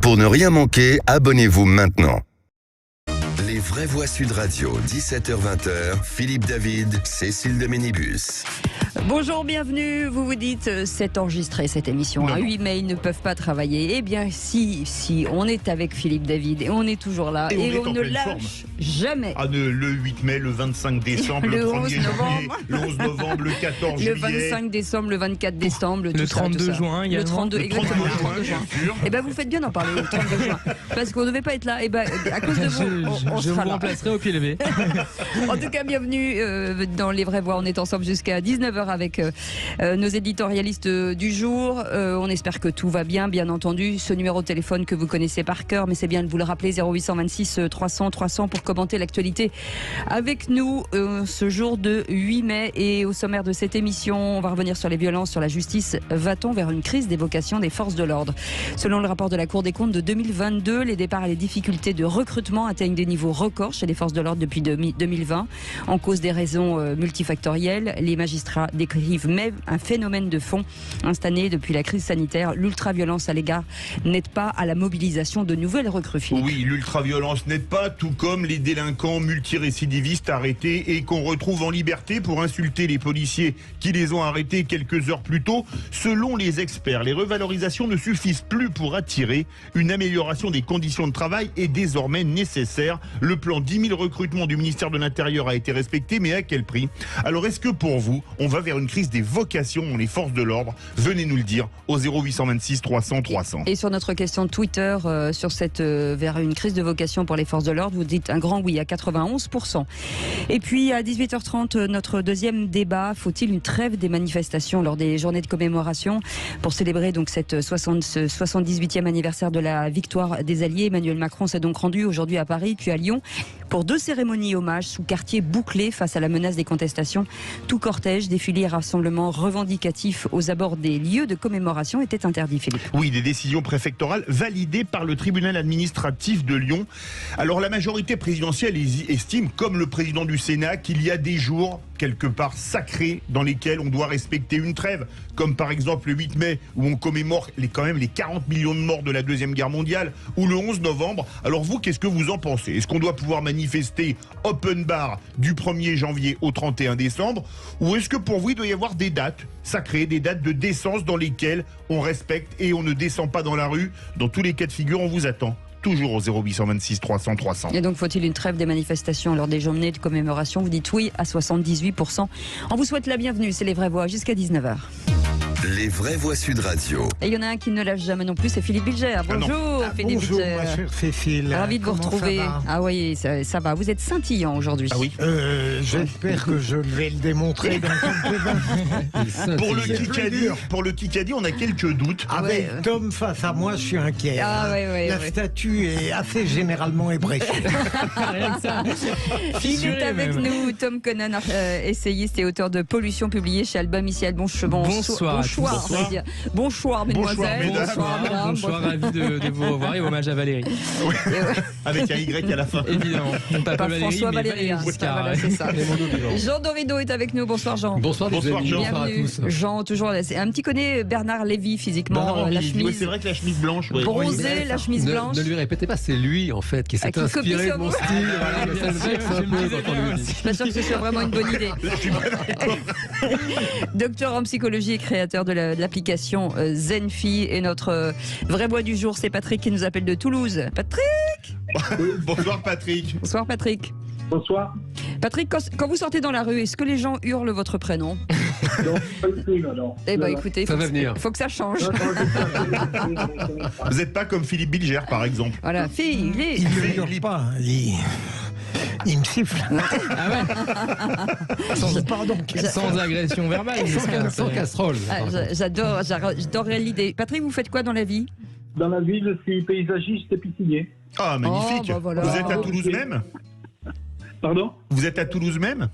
Pour ne rien manquer, abonnez-vous maintenant. Les vraies voix Sud Radio, 17h-20h, Philippe David, Cécile de Ménibus. Bonjour, bienvenue. Vous vous dites, c'est enregistré cette émission. À 8 mai, ils ne peuvent pas travailler. Eh bien, si, on est avec Philippe David et on est toujours là. Et on ne lâche jamais. Ah, le 8 mai, le 25 décembre, le 1er juillet, le 11 novembre, le 14 juillet. Le 25 décembre, le 24 décembre, le 32 juin également. Le 32, exactement, le 32 juin. Eh bien, vous faites bien d'en parler, le 32 juin. Parce qu'on ne devait pas être là. Eh bien, à cause de vous, on je sera vous là. remplacerai au pied levé. En tout cas, bienvenue dans Les Vraies Voix. On est ensemble jusqu'à 19h avec nos éditorialistes du jour. On espère que tout va bien, bien entendu. Ce numéro de téléphone que vous connaissez par cœur, mais c'est bien de vous le rappeler, 0826 300 300 pour commenter l'actualité avec nous ce jour de 8 mai. Et au sommaire de cette émission, on va revenir sur les violences, sur la justice. Va-t-on vers une crise des vocations des forces de l'ordre? Selon le rapport de la Cour des comptes de 2022, les départs et les difficultés de recrutement atteignent des niveaux records chez les forces de l'ordre depuis 2020. En cause des raisons multifactorielles, les magistrats décrivent même un phénomène de fond installé depuis la crise sanitaire. L'ultraviolence à l'égard n'aide pas à la mobilisation de nouvelles recrues. Oui, l'ultraviolence n'aide pas, tout comme les délinquants multirécidivistes arrêtés et qu'on retrouve en liberté pour insulter les policiers qui les ont arrêtés quelques heures plus tôt. Selon les experts, les revalorisations ne suffisent plus pour attirer. Une amélioration des conditions de travail est désormais nécessaire. Le plan 10 000 recrutements du ministère de l'Intérieur a été respecté, mais à quel prix? Alors est-ce que pour vous, on va vers une crise des vocations dans les forces de l'ordre? Venez nous le dire au 0826 300 300. Et sur notre question de Twitter, sur cette vers une crise de vocation pour les forces de l'ordre, vous dites un grand oui à 91%. Et puis à 18h30, notre deuxième débat, faut-il une trêve des manifestations lors des journées de commémoration pour célébrer donc ce 78e anniversaire de la victoire des Alliés? Emmanuel Macron s'est donc rendu aujourd'hui à Paris puis à Lyon pour 2 cérémonies hommages sous quartier bouclé face à la menace des contestations. Tout cortège, défilé et rassemblement revendicatif aux abords des lieux de commémoration était interdit, Philippe. Oui, des décisions préfectorales validées par le tribunal administratif de Lyon. Alors la majorité présidentielle estime, comme le président du Sénat, qu'il y a des jours quelque part sacrés dans lesquels on doit respecter une trêve, comme par exemple le 8 mai où on commémore quand même les 40 millions de morts de la Deuxième Guerre mondiale, ou le 11 novembre. Alors vous, qu'est-ce que vous en pensez? Est-ce qu'on doit pouvoir manifester open bar du 1er janvier au 31 décembre, ou est-ce que pour vous il doit y avoir des dates sacrées, des dates de décence dans lesquelles on respecte et on ne descend pas dans la rue? Dans tous les cas de figure, on vous attend. Toujours au 0826 300 300. Et donc, faut-il une trêve des manifestations lors des journées de commémoration? Vous dites oui à 78%. On vous souhaite la bienvenue, c'est Les Vraies Voix, jusqu'à 19h. Les vraies voix Sud Radio. Et il y en a un qui ne lâche jamais non plus, c'est Philippe Bilger. Bonjour Philippe bonjour, Bilger. ma chère Cécile. Ravi de vous retrouver. Ah oui, ça va. Vous êtes scintillant aujourd'hui. Ah oui. J'espère que je vais le démontrer dans quelques instants. Pour le Kikadi, on a quelques doutes. Avec Tom face à moi, je suis inquiet. La statue est assez généralement ébréchée. Il est avec nous, Tom Conan, essayiste et auteur de Pollution, publié chez Albin Michel. Bonsoir, mesdemoiselles. Bonsoir, mesdames. Bonsoir, ravi de vous revoir et hommage à Valérie. Oui. Avec un Y à la fin. Évidemment. Pas François Valéry. Giscard. C'est ça. Jean Dorido est avec nous. Bonsoir Jean. Bonsoir Jean. Bonsoir à tous. Jean, toujours là. C'est un petit connaît Bernard Lévy physiquement. La chemise. Oui, c'est vrai que la chemise blanche. Bronzée, la chemise blanche. Ne lui répétez pas, c'est lui en fait qui s'est inspiré de mon style. Voilà, mais ça le vexe un peu quand on lui dit. Je suis pas sûre que ce soit vraiment une bonne idée. Docteur en psychologie et créateur de l'application Zenfi. Et notre vraie voix du jour, c'est Patrick qui nous appelle de Toulouse. Patrick! Bonsoir Patrick. Bonsoir Patrick. Bonsoir. Patrick, quand vous sortez dans la rue, est-ce que les gens hurlent votre prénom? Non, pas du tout, non. Eh bien écoutez, ça va venir. Faut que ça change. Vous n'êtes pas comme Philippe Bilger par exemple. Voilà, Il ne hurle pas. Il me siffle. Ah ouais. Sans agression verbale. Sans casserole. J'adorerais l'idée. Patrick, vous faites quoi dans la vie? Dans la ville, je suis paysagiste et piscinier. Ah, magnifique. Oh, bah voilà. Vous êtes à Toulouse même? Pardon? Vous êtes à Toulouse même?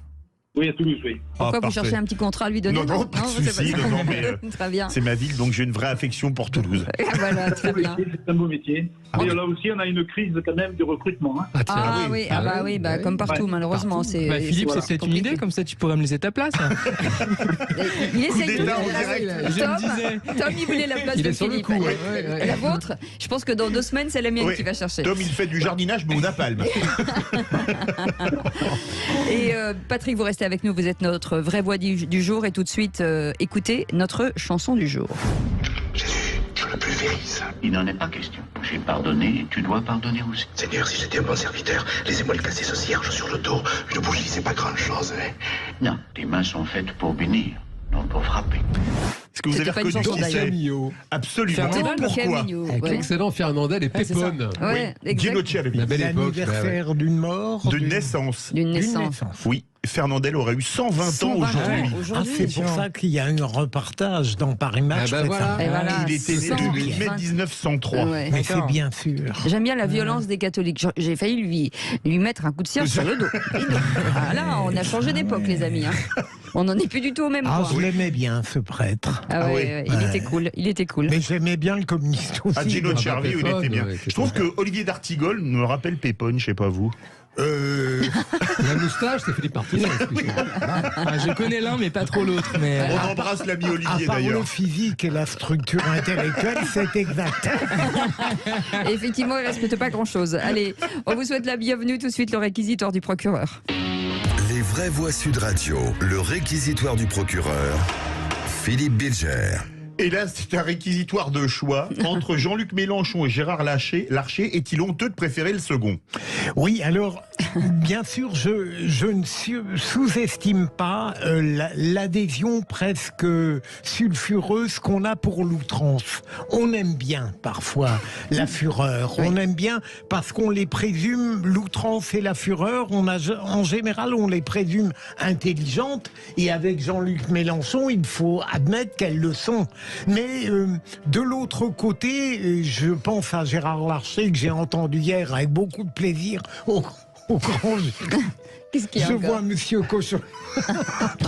Oui, à Toulouse, oui. Pourquoi vous parfait. cherchez un petit contrat à lui donner? Non, pas de c'est souci, pas ça. non, mais, Très bien. C'est ma ville, donc j'ai une vraie affection pour Toulouse. Voilà, très bien. C'est un beau métier. Mais là aussi, on a une crise quand même du recrutement. Hein. Ah, tiens. Ah oui, comme partout, malheureusement. Partout. C'est, Philippe, voilà, c'est peut-être une compliqué. idée, comme ça tu pourrais me laisser ta place. Il essaye d'état tout. en direct. Je me disais. Tom, il voulait la place Il de est sur le Philippe. coup, ouais. La vôtre, je pense que dans 2 semaines, c'est la mienne Oui. qui va chercher. Tom, il fait du jardinage, mais au napalm. Et Patrick, vous restez avec nous, vous êtes notre vraie voix du jour. Et tout de suite, écoutez notre chanson du jour. Jésus, tu le pulvérise. Il n'en est pas question. J'ai pardonné, tu dois pardonner aussi. Seigneur, si j'étais un bon serviteur, laissez-moi le casser ce cierge sur le dos. Une bougie, c'est pas grande-chose. Hein. Non, tes mains sont faites pour bénir, non pour frapper. Est-ce que vous avez C'était pas une reconnu chanson, qui c'est? Camillo. Absolument. Fernandel, Pourquoi? Avec l'excellent Fernandel et c'est ça. Pépone. Ouais, exact. Ginoche avait La belle époque. L'anniversaire d'une mort. de naissance. D'une D'une naissance. naissance. Oui, Fernandel aurait eu 120 ans 120 aujourd'hui. Ah, aujourd'hui. c'est pour ça qu'il y a un reportage dans Paris Match. Ah, bah récemment. voilà. Et voilà, Il était né 120. le 8 mai 1903. Ouais. Mais c'est bien sûr. J'aime bien la violence des catholiques. J'ai failli lui mettre un coup de cierge sur le dos. Ah là, on a changé d'époque, les amis. Hein. On n'en est plus du tout au même Ah, point. je l'aimais bien, ce prêtre. Ah ouais, oui. ouais, il était cool. Il était cool. Mais j'aimais bien le communiste aussi. Ah, Gino Cervi, il Pépone, était bien. ouais, Je trouve que Olivier d'Artigol me rappelle Pépone, je sais pas vous. La moustache, c'est Philippe Martinez. excuse-moi. Ah, je connais l'un, mais pas trop l'autre. Mais On embrasse l'ami À Olivier part le d'ailleurs. physique et la structure intellectuelle, c'est exact. Et effectivement, il ne reste pas grand-chose. Allez, on vous souhaite la bienvenue. Tout de suite, le réquisitoire du procureur. Les vraies voix Sud Radio, le réquisitoire du procureur, Philippe Bilger. Et là, c'est un réquisitoire de choix entre Jean-Luc Mélenchon et Gérard Larcher. Est-il honteux de préférer le second? Oui, alors, bien sûr, je ne sous-estime pas l'adhésion presque sulfureuse qu'on a pour l'outrance. On aime bien, parfois, la fureur. Oui. On aime bien parce qu'on les présume, l'outrance et la fureur, en général, on les présume intelligentes. Et avec Jean-Luc Mélenchon, il faut admettre qu'elles le sont. Mais de l'autre côté, je pense à Gérard Larcher, que j'ai entendu hier avec beaucoup de plaisir au grand jeu. Qu'est-ce qu'il y a Je encore vois Monsieur Cochon.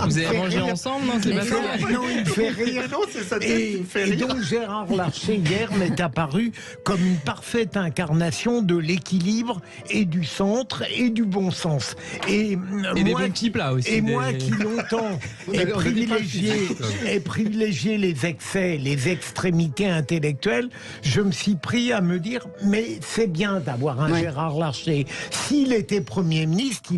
vous avez mangé ensemble, non? C'est Mais pas non. ça. Non, il me fait rire. Non, c'est sa tête qui me fait Et rire. donc Gérard Larcher hier m'est apparu comme une parfaite incarnation de l'équilibre et du centre et du bon sens. Et des bons petits plats aussi. moi qui longtemps ai On a dit pas le physique, privilégié les excès, les extrémités intellectuelles, je me suis pris à me dire mais c'est bien d'avoir un Ouais. Gérard Larcher. S'il était Premier ministre,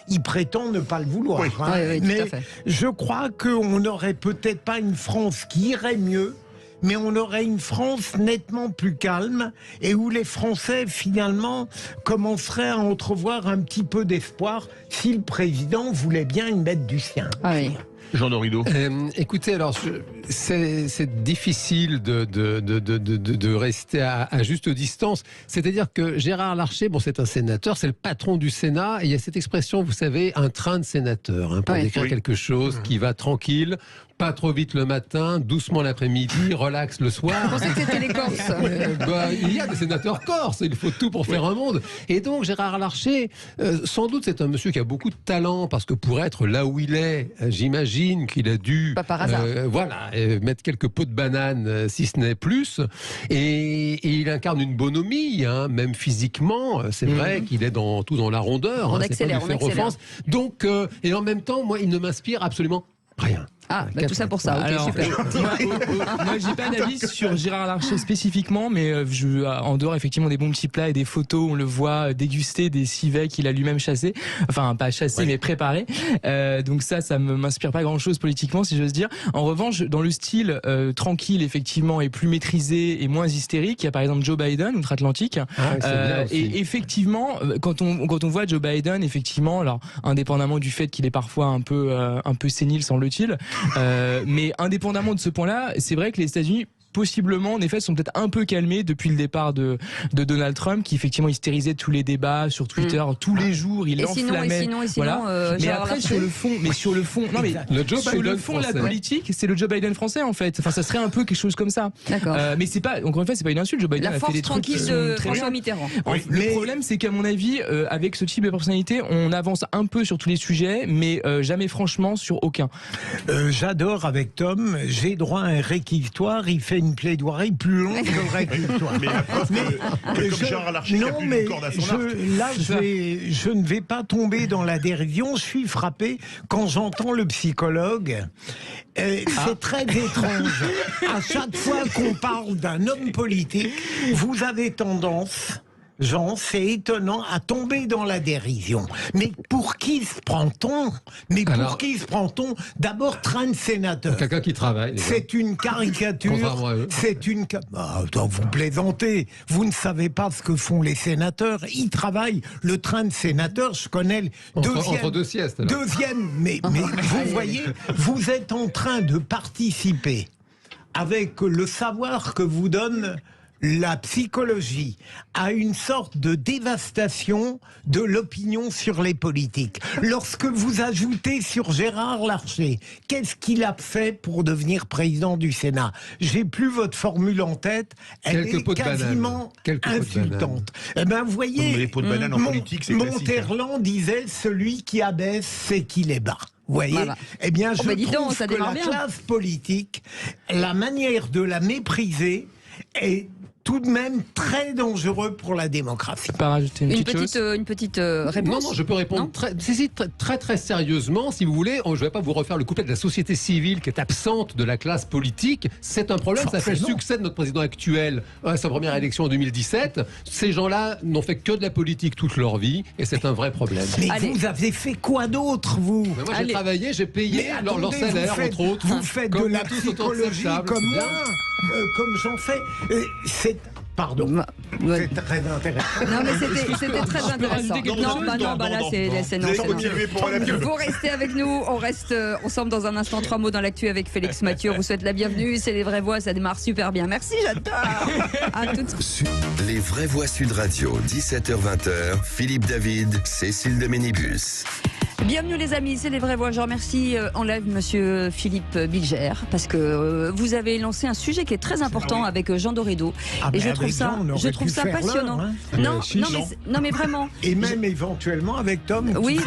il prétend ne pas le vouloir. Oui. hein. Oui, tout mais à fait. je crois qu'on n'aurait peut-être pas une France qui irait mieux, mais on aurait une France nettement plus calme et où les Français, finalement, commenceraient à entrevoir un petit peu d'espoir si le président voulait bien y mettre du sien. Ah oui. Jean Dorido. Écoutez, alors c'est difficile de rester à juste distance. C'est-à-dire que Gérard Larcher, bon, c'est un sénateur, c'est le patron du Sénat, et il y a cette expression, vous savez, un train de sénateur, hein, pour Ouais. décrire Oui. quelque chose qui va tranquille, pas trop vite le matin, doucement l'après-midi, relax le Je soir. pensais que c'était les Corses. Il y a des sénateurs corses, il faut tout pour faire un monde. Et donc Gérard Larcher, sans doute c'est un monsieur qui a beaucoup de talent, parce que pour être là où il est, j'imagine qu'il a dû Pas par hasard. mettre quelques pots de banane, si ce n'est plus. Et il incarne une bonhomie, hein, même physiquement. C'est vrai qu'il est tout dans la rondeur. On c'est accélère, pas lui on faire accélère. offense. Donc, et en même temps, moi, il ne m'inspire absolument rien. Ah, bah, tout ça pour ça. Ok, Alors, super. moi, j'ai pas d'avis sur Gérard Larcher spécifiquement, mais en dehors effectivement des bons petits plats et des photos, on le voit déguster des civets qu'il a lui-même chassés, enfin pas chassés mais préparés. Donc ça m'inspire pas grand-chose politiquement, si j'ose dire. En revanche, dans le style tranquille effectivement et plus maîtrisé et moins hystérique, il y a par exemple Joe Biden outre-Atlantique. Et effectivement, quand on voit Joe Biden, effectivement, alors indépendamment du fait qu'il est parfois un peu sénile, semble-t-il. Mais indépendamment de ce point-là, c'est vrai que les États-Unis possiblement, en effet, sont peut-être un peu calmés depuis le départ de Donald Trump, qui effectivement hystérisait tous les débats sur Twitter tous les jours, il l'enflammait. Voilà. Mais après, sur le fond, non mais le Joe sur Biden le fond de la français. politique, c'est le Joe Biden français en fait. Enfin, ça serait un peu quelque chose comme ça. D'accord. Mais c'est pas, encore une fois, c'est pas une insulte. Joe Biden La a fait force des trucs tranquille qui de sont très François bien. Mitterrand. Le problème, c'est qu'à mon avis, avec ce type de personnalité, on avance un peu sur tous les sujets, mais jamais franchement sur aucun. J'adore avec Tom, j'ai droit à un réquisitoire, il fait une plaidoirie plus longue que le réquisitoire. Mais la preuve que comme Gérard Larcher n'a plus une corde à son arc. Là, je ne vais pas tomber dans la dérision, je suis frappé quand j'entends le psychologue. C'est très étrange. À chaque fois qu'on parle d'un homme politique, vous avez tendance... Jean, c'est étonnant, à tomber dans la dérision. Mais pour qui se prend-on ? Qui se prend-on ? D'abord, train de sénateur. Quelqu'un qui travaille. C'est une caricature. Contrairement à eux. C'est une... vous plaisantez. Vous ne savez pas ce que font les sénateurs. Ils travaillent. Le train de sénateur, je connais le entre deux siestes. Alors. Deuxième. Mais vous voyez, vous êtes en train de participer avec le savoir que vous donne la psychologie à une sorte de dévastation de l'opinion sur les politiques. Lorsque vous ajoutez sur Gérard Larcher, qu'est-ce qu'il a fait pour devenir président du Sénat ? J'ai plus votre formule en tête, elle est quasiment insultante. Eh ben, vous voyez, les pots de banane en politique, c'est classique. Monterland disait « Celui qui abaisse, c'est qu'il est bas ». Vous voyez, Voilà. Eh bien, je trouve donc, ça que démarre la bien. classe politique, la manière de la mépriser est tout de même très dangereux pour la démocratie. Pas rajouter une petite chose. Une petite réponse. Non, je peux répondre très sérieusement, si vous voulez. Je ne vais pas vous refaire le couplet de la société civile qui est absente de la classe politique. C'est un problème. Ça fait le succès de notre président actuel à sa première élection en 2017. Ces gens-là n'ont fait que de la politique toute leur vie et c'est un vrai problème. Mais vous avez fait quoi d'autre, vous ? Mais moi, j'ai travaillé, j'ai payé leur salaire, entre autres. Vous faites de la psychologie comme moi, comme j'en fais. Pardon. C'est très intéressant. Non, mais c'était très intéressant. Là, c'est non. Vous restez avec nous. On reste ensemble dans un instant. 3 mots dans l'actu avec Félix Mathieu. On vous souhaite la bienvenue. C'est les vraies voix. Ça démarre super bien. Merci, j'adore. À tout de suite. Les vraies voix Sud Radio, 17h-20h, Philippe David, Cécile de Ménibus. Bienvenue les amis, c'est les vraies voix. Je remercie en live monsieur Philippe Bilger parce que vous avez lancé un sujet qui est très important avec Jean Dorido et je trouve ça passionnant. Non mais vraiment. Et même éventuellement avec Tom. Oui,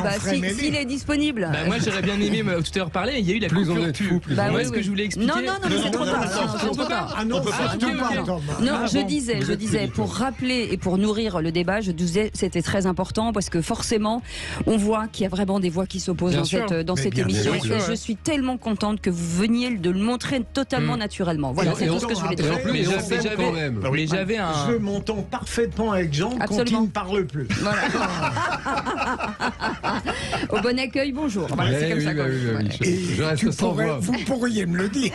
s'il est disponible. Moi j'aurais bien aimé tout à l'heure parler. Il y a eu la coupure pub. Moi ce que je voulais expliquer. Non mais c'est trop tard. Non, je disais pour rappeler et pour nourrir le débat, je disais c'était très important parce que forcément on voit qu'il y a vraiment des voix qui s'opposent dans cette émission et je suis tellement contente que vous veniez de le montrer totalement naturellement. Voilà, c'est tout ce que je voulais dire. Mais j'avais un... Je m'entends parfaitement avec Jean quand il ne parle plus. Voilà. Au bon accueil, bonjour. Voilà, c'est comme ça. Je reste sans voix. Vous pourriez me le dire.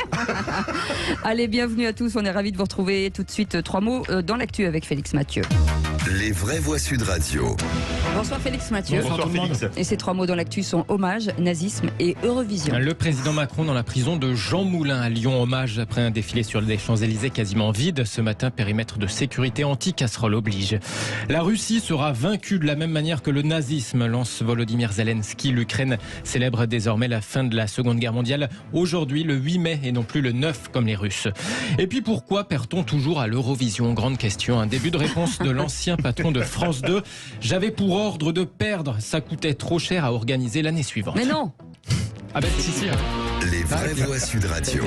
Allez, bienvenue à tous. On est ravis de vous retrouver tout de suite. 3 mots dans l'actu avec Félix Mathieu. Les vraies voix Sud Radio. Bonsoir Félix Mathieu. Bonsoir Félix. Et ces 3 mots dans l'actu sont hommage, nazisme et Eurovision. Le président Macron dans la prison de Jean Moulin à Lyon. Hommage après un défilé sur les Champs-Élysées quasiment vide. Ce matin, périmètre de sécurité anti-casserole oblige. La Russie sera vaincue de la même manière que le nazisme, lance Volodymyr Zelensky. L'Ukraine célèbre désormais la fin de la Seconde Guerre mondiale. Aujourd'hui, le 8 mai et non plus le 9 comme les Russes. Et puis pourquoi perd-on toujours à l'Eurovision ? Grande question. Un début de réponse de l'ancien patron de France 2. J'avais pour ordre de perdre. Ça coûtait trop cher à organiser l'année suivante. Mais non. Ah ben si. Les vraies voix Sud Radio.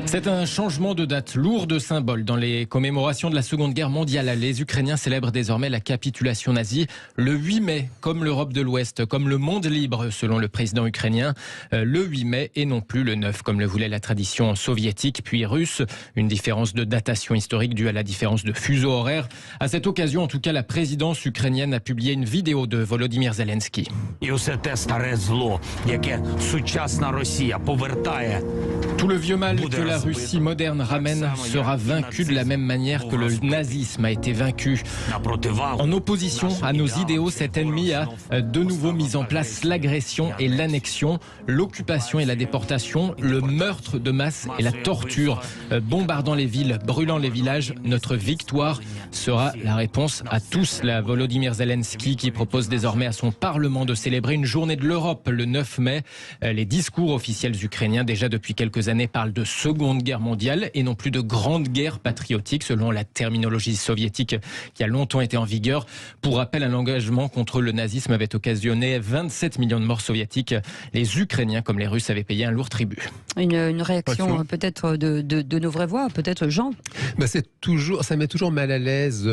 C'est un changement de date lourd de symboles. Dans les commémorations de la Seconde Guerre mondiale, les Ukrainiens célèbrent désormais la capitulation nazie le 8 mai, comme l'Europe de l'Ouest, comme le monde libre, selon le président ukrainien. Le 8 mai et non plus le 9, comme le voulait la tradition soviétique puis russe. Une différence de datation historique due à la différence de fuseau horaire. À cette occasion, en tout cas, la présidence ukrainienne a publié une vidéo de Volodymyr Zelensky. Tout le vieux mal que la la Russie moderne ramène sera vaincu de la même manière que le nazisme a été vaincu. En opposition à nos idéaux, cet ennemi a de nouveau mis en place l'agression et l'annexion, l'occupation et la déportation, le meurtre de masse et la torture, bombardant les villes, brûlant les villages. Notre victoire sera la réponse à tout cela. Volodymyr Zelensky qui propose désormais à son Parlement de célébrer une journée de l'Europe le 9 mai. Les discours officiels ukrainiens, déjà depuis quelques années, parlent de Seconde Guerre mondiale et non plus de Grande Guerre patriotique, selon la terminologie soviétique qui a longtemps été en vigueur. Pour rappel, un engagement contre le nazisme avait occasionné 27 millions de morts soviétiques. Les Ukrainiens, comme les Russes, avaient payé un lourd tribut. Une réaction peut-être de nos vraies voix, peut-être Jean. Ça met toujours mal à l'aise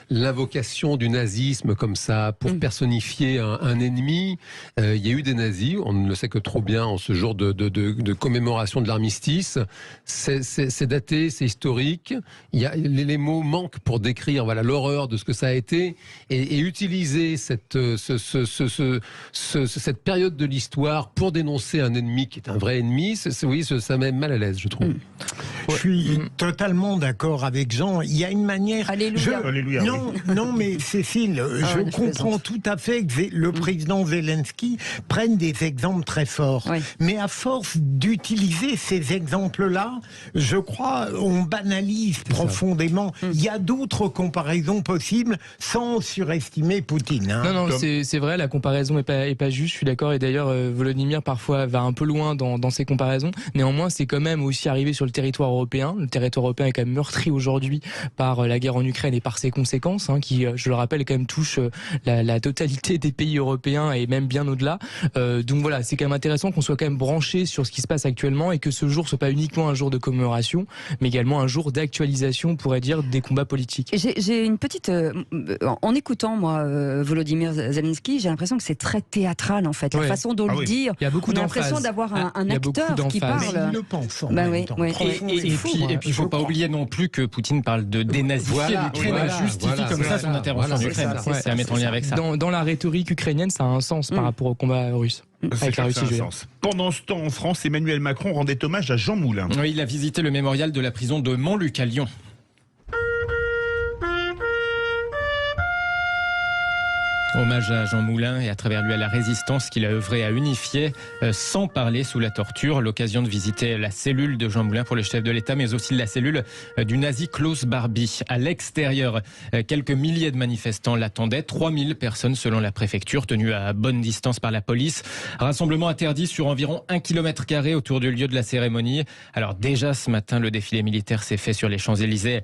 l'invocation du nazisme comme ça pour personnifier un ennemi. Il y a eu des nazis, on ne le sait que trop bien en ce jour de commémoration de l'armistice. C'est daté, c'est historique. Les mots manquent pour décrire l'horreur de ce que ça a été et utiliser cette période de l'histoire pour dénoncer un ennemi qui est un vrai ennemi, ça met mal à l'aise, je trouve. Je suis totalement d'accord avec Jean. Il y a une manière... Alléluia. Alléluia, non, mais Cécile, je comprends tout à fait que le président Zelensky prenne des exemples très forts. Oui. Mais à force d'utiliser ces exemples-là, je crois, on banalise profondément. Il y a d'autres comparaisons possibles sans surestimer Poutine. Hein. Non, c'est vrai, la comparaison est pas juste, je suis d'accord. Et d'ailleurs, Volodymyr parfois va un peu loin dans ses comparaisons. Néanmoins, c'est quand même aussi arrivé sur le territoire européen. Le territoire européen est quand même meurtri aujourd'hui par la guerre en Ukraine et par ses conséquences, qui, je le rappelle, quand même touchent la totalité des pays européens et même bien au-delà. Donc voilà, c'est quand même intéressant qu'on soit quand même branché sur ce qui se passe actuellement et que ce jour soit pas uniquement un jour de commémoration, mais également un jour d'actualisation, on pourrait dire, des combats politiques. J'ai une petite... en écoutant, moi, Volodymyr Zelensky, j'ai l'impression que c'est très théâtral, en fait. La façon de le dire. Il y a beaucoup on a l'impression d'avoir un acteur qui parle. Mais il le pense en même même temps. temps. Et puis il ne faut pas oublier non plus que Poutine parle de dénazifier l'Ukraine et justifie comme ça son intervention en Ukraine. C'est à mettre en lien avec ça. Dans la rhétorique ukrainienne, ça a un sens par rapport au combat russe. Avec la Russie, je veux dire. Pendant ce temps, en France, Emmanuel Macron rendait hommage à Jean Moulin. Oui, il a visité le mémorial de la prison de Montluc à Lyon. Hommage à Jean Moulin et à travers lui à la résistance qu'il a œuvré à unifier sans parler sous la torture. L'occasion de visiter la cellule de Jean Moulin pour le chef de l'État, mais aussi la cellule du nazi Klaus Barbie. À l'extérieur, quelques milliers de manifestants l'attendaient. 3000 personnes selon la préfecture, tenues à bonne distance par la police. Rassemblement interdit sur environ 1 km² autour du lieu de la cérémonie. Alors déjà ce matin, le défilé militaire s'est fait sur les Champs-Élysées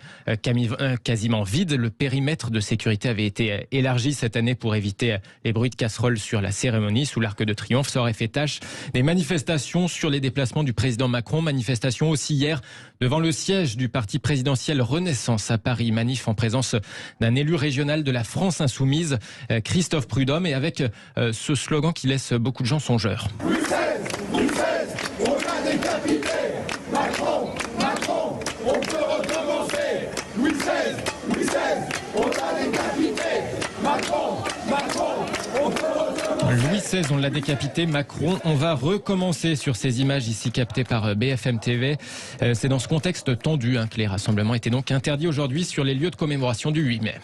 quasiment vide. Le périmètre de sécurité avait été élargi cette année pour éviter les bruits de casseroles sur la cérémonie sous l'Arc de Triomphe. Ça aurait fait tâche des manifestations sur les déplacements du président Macron. Manifestation aussi hier devant le siège du parti présidentiel Renaissance à Paris. Manif en présence d'un élu régional de la France Insoumise, Christophe Prudhomme, et avec ce slogan qui laisse beaucoup de gens songeurs. Louis XVI, on a décapité Macron, on peut recommencer. Louis XVI, on a décapité Macron, on peut recommencer. Louis XVI, on l'a décapité, Macron, on va recommencer sur ces images ici captées par BFM TV. C'est dans ce contexte tendu que les rassemblements étaient donc interdits aujourd'hui sur les lieux de commémoration du 8 mai.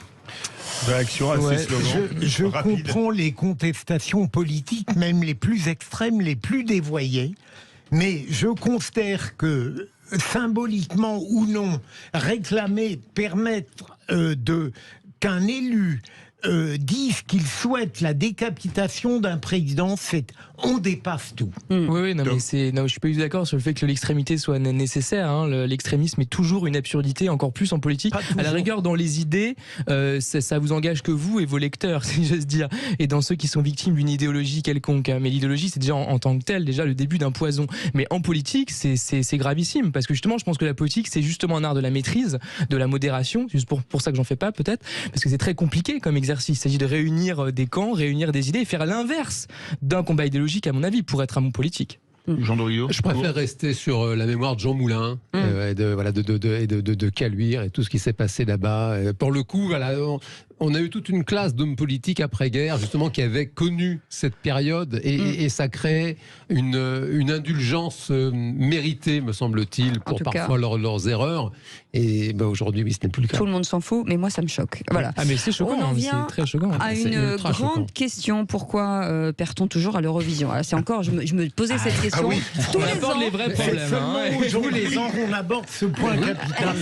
Réaction à ces slogans. Je comprends les contestations politiques, même les plus extrêmes, les plus dévoyées, mais je considère que symboliquement ou non, réclamer, permettre qu'un élu disent qu'ils souhaitent la décapitation d'un président, on dépasse tout. Oui, non, mais je suis pas du tout d'accord sur le fait que l'extrémité soit nécessaire. L'extrémisme est toujours une absurdité, encore plus en politique. À la rigueur, dans les idées, ça vous engage que vous et vos lecteurs, si j'ose dire, et dans ceux qui sont victimes d'une idéologie quelconque. Mais l'idéologie, c'est déjà en tant que telle, déjà le début d'un poison. Mais en politique, c'est gravissime, parce que justement, je pense que la politique, c'est justement un art de la maîtrise, de la modération. C'est juste pour ça que j'en fais pas, peut-être, parce que c'est très compliqué comme exercice. Il s'agit de réunir des camps, réunir des idées et faire l'inverse d'un combat idéologique, à mon avis, pour être un mot politique. Jean Doriot. Je préfère rester sur la mémoire de Jean Moulin et de Caluire et tout ce qui s'est passé là-bas. Pour le coup, On a eu toute une classe d'hommes politiques après-guerre, justement, qui avaient connu cette période et ça crée une indulgence méritée, me semble-t-il, pour parfois leurs erreurs. Et aujourd'hui, oui, ce n'est plus le cas. Tout le monde s'en fout, mais moi, ça me choque. Voilà. Ah, mais c'est choquant, on en vient c'est très choquant. à une grande question. Pourquoi perd-on toujours à l'Eurovision? C'est encore, je me posais cette question tous les ans. Les vrais problèmes. Tous les ans qu'on aborde ce point capital.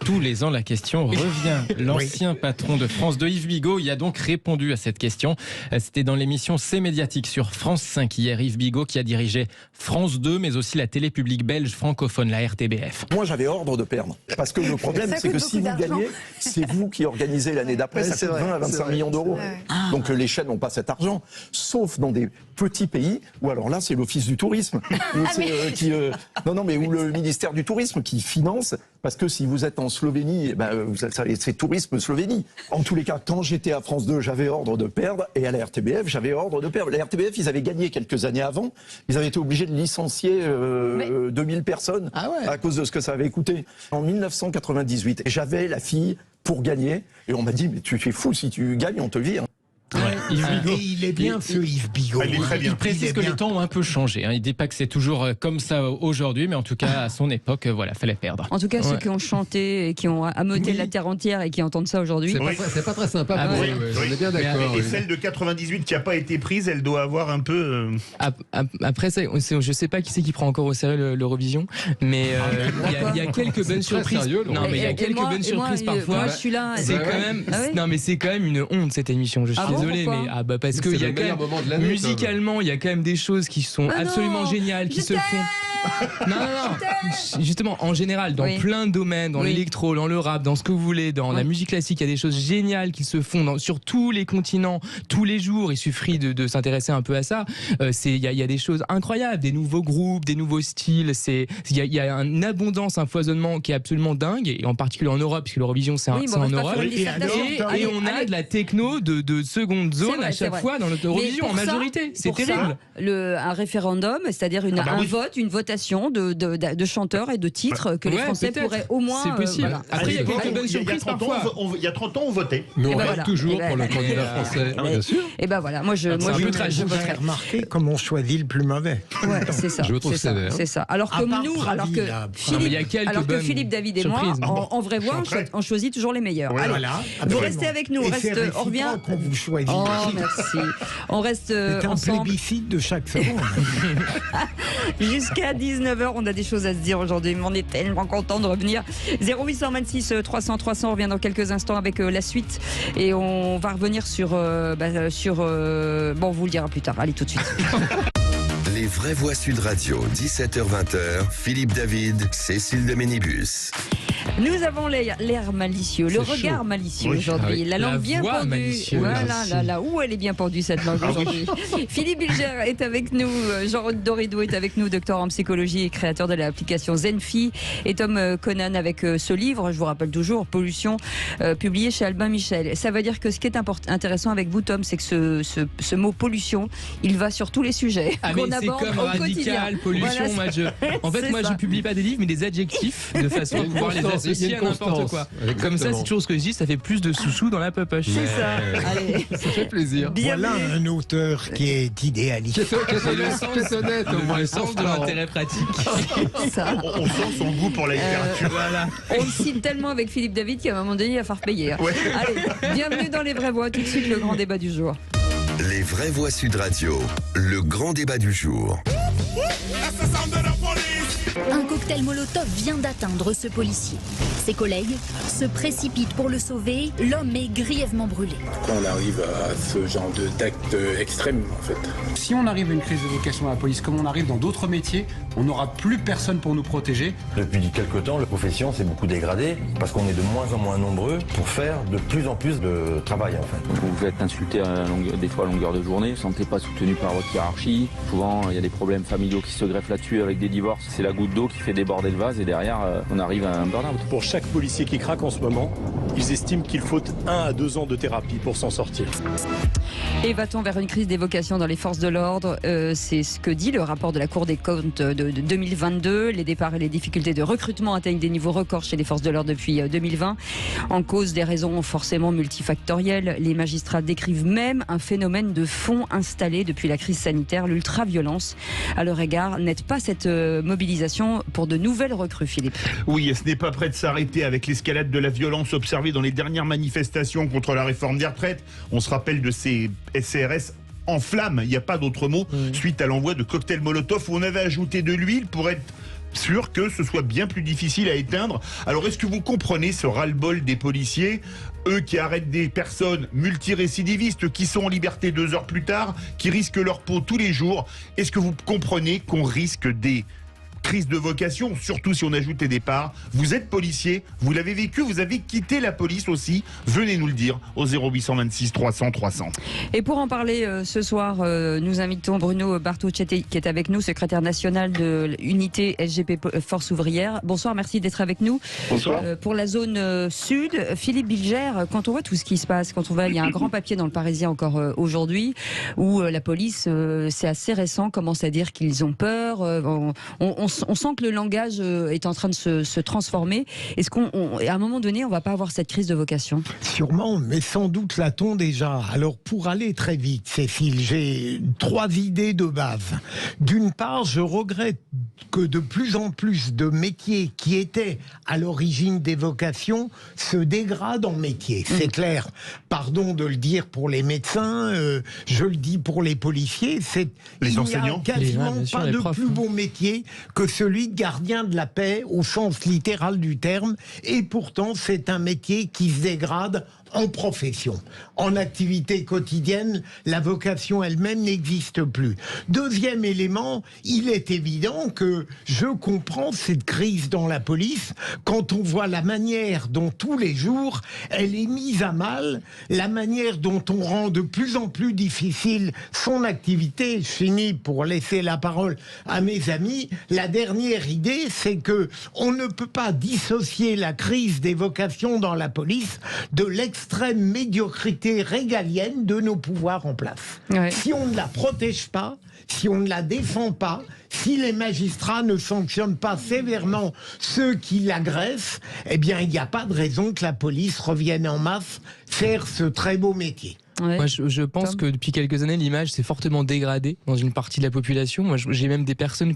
Tous les ans, la question revient. L'ancien patron de France 2, Yves Bigot, y a donc répondu à cette question. C'était dans l'émission C'est médiatique sur France 5 hier. Yves Bigot qui a dirigé France 2, mais aussi la télé publique belge francophone, la RTBF. Moi, j'avais ordre de perdre. Parce que le problème, c'est que si vous gagnez, c'est vous qui organisez l'année d'après. Ça coûte 20 à 25 millions d'euros. Donc les chaînes n'ont pas cet argent. Sauf dans des petits pays où, alors là, c'est l'Office du tourisme. Ou le ministère du tourisme qui finance. Parce que si vous êtes en Slovénie, c'est tourisme Slovénie. En tous les cas, quand j'étais à France 2, j'avais ordre de perdre. Et à la RTBF, j'avais ordre de perdre. La RTBF, ils avaient gagné quelques années avant. Ils avaient été obligés de licencier 2000 personnes à cause de ce que ça avait coûté. En 1998, j'avais la fille pour gagner. Et on m'a dit, mais tu es fou, si tu gagnes, on te vire. Il est bien ce Yves Bigot. Il précise que les temps ont un peu changé. Il ne dit pas que c'est toujours comme ça aujourd'hui, mais en tout cas, à son époque, fallait perdre. En tout cas, ceux qui ont chanté et qui ont ameuté la terre entière et qui entendent ça aujourd'hui. C'est pas très sympa. On est bien d'accord. Et celle de 98 qui n'a pas été prise, elle doit avoir un peu. Après ça, je sais pas qui c'est qui prend encore au sérieux l'Eurovision, mais il y a quelques bonnes surprises. Non, mais il y a quelques bonnes surprises parfois. Moi, je suis là. C'est quand même. Non, mais c'est quand même une honte cette émission. Je suis désolé, mais parce que il y a quand même musicalement, il y a quand même des choses qui sont absolument géniales, qui se font. Non. Justement, en général, dans plein de domaines, dans l'électro, dans le rap, dans ce que vous voulez, dans la musique classique, il y a des choses géniales qui se font sur tous les continents, tous les jours. Il suffit de s'intéresser un peu à ça. Il y a des choses incroyables, des nouveaux groupes, des nouveaux styles. Il y a une abondance, un foisonnement qui est absolument dingue, et en particulier en Europe, puisque l'Eurovision c'est en Europe. Et on a de la techno de seconde zone à chaque fois dans notre Eurovision en majorité. C'est terrible. Un référendum, c'est-à-dire une votation de chanteurs et de titres que les Français pourraient au moins. C'est possible. Après, il y a quelques bonnes surprises parfois. Il y a 30 ans, on votait. Mais on vote toujours pour le candidat français, bien sûr. Et ben voilà, moi je voterais. Remarquer comment on choisit le plus mauvais. Ouais, c'est ça. Je trouve sévère. C'est ça. Alors que Philippe David et moi, en vraie voix, on choisit toujours les meilleurs. Vous restez avec nous. On revient. Vous choisissez. Oh, merci. On reste c'est un ensemble. plébiscite de chaque seconde. Jusqu'à 19h, on a des choses à se dire aujourd'hui, mais on est tellement content de revenir. 0826 300 300, on revient dans quelques instants avec la suite et on va revenir sur on vous le dira plus tard. Allez, tout de suite. Les vraies voix Sud Radio, 17h-20h, Philippe David, Cécile de Ménibus. Nous avons l'air malicieux, le regard malicieux aujourd'hui, la langue bien pendue. Voilà, où elle est bien pendue cette langue aujourd'hui. Philippe Bilger est avec nous, Jean Doridou est avec nous, docteur en psychologie et créateur de l'application Zenfi, et Tom Conan avec ce livre, je vous rappelle toujours, Pollution, publié chez Albin Michel. Ça veut dire que ce qui est intéressant avec vous, Tom, c'est que ce mot pollution, il va sur tous les sujets qu'on aborde comme au radical, quotidien. Pollution. Voilà, moi, je publie pas des livres, mais des adjectifs de façon à pouvoir les associer à n'importe quoi. Comme ça, c'est toujours ce que je dis, ça fait plus de sous-sous dans la popoche. C'est ça. Allez. Ça fait plaisir. Voilà un auteur qui est idéaliste. C'est le sens de l'intérêt pratique. Ça. On sent son goût pour la littérature. Voilà. On le cite tellement avec Philippe David qu'à un moment donné, il va falloir payer. Allez, bienvenue dans Les Vraies Voix. Tout de suite, le grand débat du jour. Les vraies voix Sud Radio, le grand débat du jour. Un cocktail Molotov vient d'atteindre ce policier. Ses collègues se précipitent pour le sauver. L'homme est grièvement brûlé. Quand on arrive à ce genre d'acte extrême, en fait. Si on arrive à une crise de vocation à la police, comme on arrive dans d'autres métiers, on n'aura plus personne pour nous protéger. Depuis quelques temps, la profession s'est beaucoup dégradée parce qu'on est de moins en moins nombreux pour faire de plus en plus de travail, en fait. Vous êtes insulté des fois à longueur de journée, vous ne vous sentez pas soutenu par votre hiérarchie. Souvent, il y a des problèmes familiaux qui se greffent là-dessus avec des divorces. C'est la goutte d'eau qui fait déborder le vase et derrière, on arrive à un burn-out. Pour chaque policier qui craque en ce moment, Ils estiment qu'il faut 1 à 2 ans de thérapie pour s'en sortir. Et va-t-on vers une crise des vocations dans les forces de l'ordre ? C'est ce que dit le rapport de la Cour des comptes de 2022. Les départs et les difficultés de recrutement atteignent des niveaux records chez les forces de l'ordre depuis 2020. En cause des raisons forcément multifactorielles, les magistrats décrivent même un phénomène de fond installé depuis la crise sanitaire, l'ultra-violence. À leur égard, n'aide pas cette mobilisation pour de nouvelles recrues, Philippe. Oui, et ce n'est pas prêt de s'arrêter avec l'escalade de la violence observée dans les dernières manifestations contre la réforme des retraites. On se rappelle de ces SCRS en flammes, il n'y a pas d'autre mot, suite à l'envoi de cocktails Molotov où on avait ajouté de l'huile pour être sûr que ce soit bien plus difficile à éteindre. Alors est-ce que vous comprenez ce ras-le-bol des policiers, eux qui arrêtent des personnes multirécidivistes qui sont en liberté 2 heures plus tard, qui risquent leur peau tous les jours? Est-ce que vous comprenez qu'on risque des crises de vocation, surtout si on ajoute les départs? Vous êtes policier, vous l'avez vécu, vous avez quitté la police aussi. Venez nous le dire au 0826 300 300. Et pour en parler ce soir, nous invitons Bruno Bartocchetti qui est avec nous, secrétaire national de l'unité SGP Force Ouvrière. Bonsoir, merci d'être avec nous. Bonsoir. Pour la zone sud, Philippe Bilger, quand on voit tout ce qui se passe, quand on voit, il y a un grand papier dans le Parisien encore aujourd'hui, où la police, c'est assez récent, commence à dire qu'ils ont peur. On sent que le langage est en train de se transformer. Est-ce qu'à un moment donné, on ne va pas avoir cette crise de vocation ? Sûrement, mais sans doute l'a-t-on déjà. Alors, pour aller très vite, Cécile, j'ai 3 idées de base. D'une part, je regrette que de plus en plus de métiers qui étaient à l'origine des vocations se dégradent en métiers. C'est clair. Pardon de le dire pour les médecins, je le dis pour les policiers. Les enseignants, il n'y a quasiment pas de plus beau métier que celui de gardien de la paix au sens littéral du terme, et pourtant c'est un métier qui se dégrade en profession. En activité quotidienne, la vocation elle-même n'existe plus. Deuxième élément, il est évident que je comprends cette crise dans la police quand on voit la manière dont tous les jours elle est mise à mal, la manière dont on rend de plus en plus difficile son activité. Je finis pour laisser la parole à mes amis. La dernière idée, c'est que on ne peut pas dissocier la crise des vocations dans la police de l'extrême médiocrité régalienne de nos pouvoirs en place. Ouais. Si on ne la protège pas, si on ne la défend pas, si les magistrats ne sanctionnent pas sévèrement ceux qui l'agressent, eh bien, il n'y a pas de raison que la police revienne en masse faire ce très beau métier. Ouais. Moi, je pense que depuis quelques années, l'image s'est fortement dégradée dans une partie de la population. Moi, j'ai même des personnes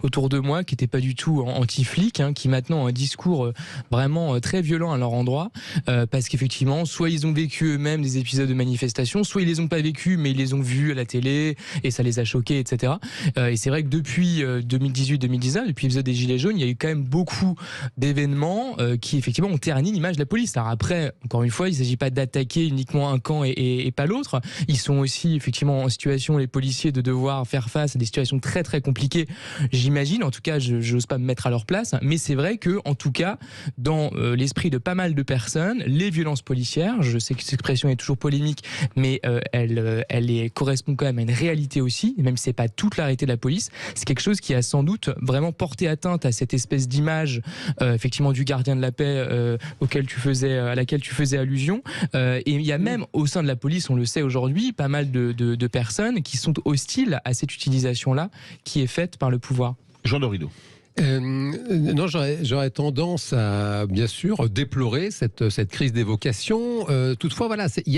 autour de moi qui n'étaient pas du tout anti-flics, qui maintenant ont un discours vraiment très violent à leur endroit, parce qu'effectivement, soit ils ont vécu eux-mêmes des épisodes de manifestation, soit ils les ont pas vécus, mais ils les ont vus à la télé et ça les a choqués, etc. Et c'est vrai que depuis 2018-2019, depuis l'épisode des Gilets jaunes, il y a eu quand même beaucoup d'événements qui effectivement ont terni l'image de la police. Alors après, encore une fois, il ne s'agit pas d'attaquer uniquement un camp et pas l'autre. Ils sont aussi effectivement en situation, les policiers, de devoir faire face à des situations très très compliquées, j'imagine. En tout cas, je n'ose pas me mettre à leur place, mais c'est vrai que, en tout cas, dans l'esprit de pas mal de personnes, les violences policières, je sais que cette expression est toujours polémique, mais elle correspond quand même à une réalité aussi, même si c'est pas toute la réalité de la police. C'est quelque chose qui a sans doute vraiment porté atteinte à cette espèce d'image, effectivement, du gardien de la paix à laquelle tu faisais allusion. Et il y a même au sein de la police, on le sait aujourd'hui, pas mal de personnes qui sont hostiles à cette utilisation-là qui est faite par le pouvoir. Jean Dorido. Non, j'aurais tendance à, bien sûr, déplorer cette crise des vocations. Toutefois, voilà, il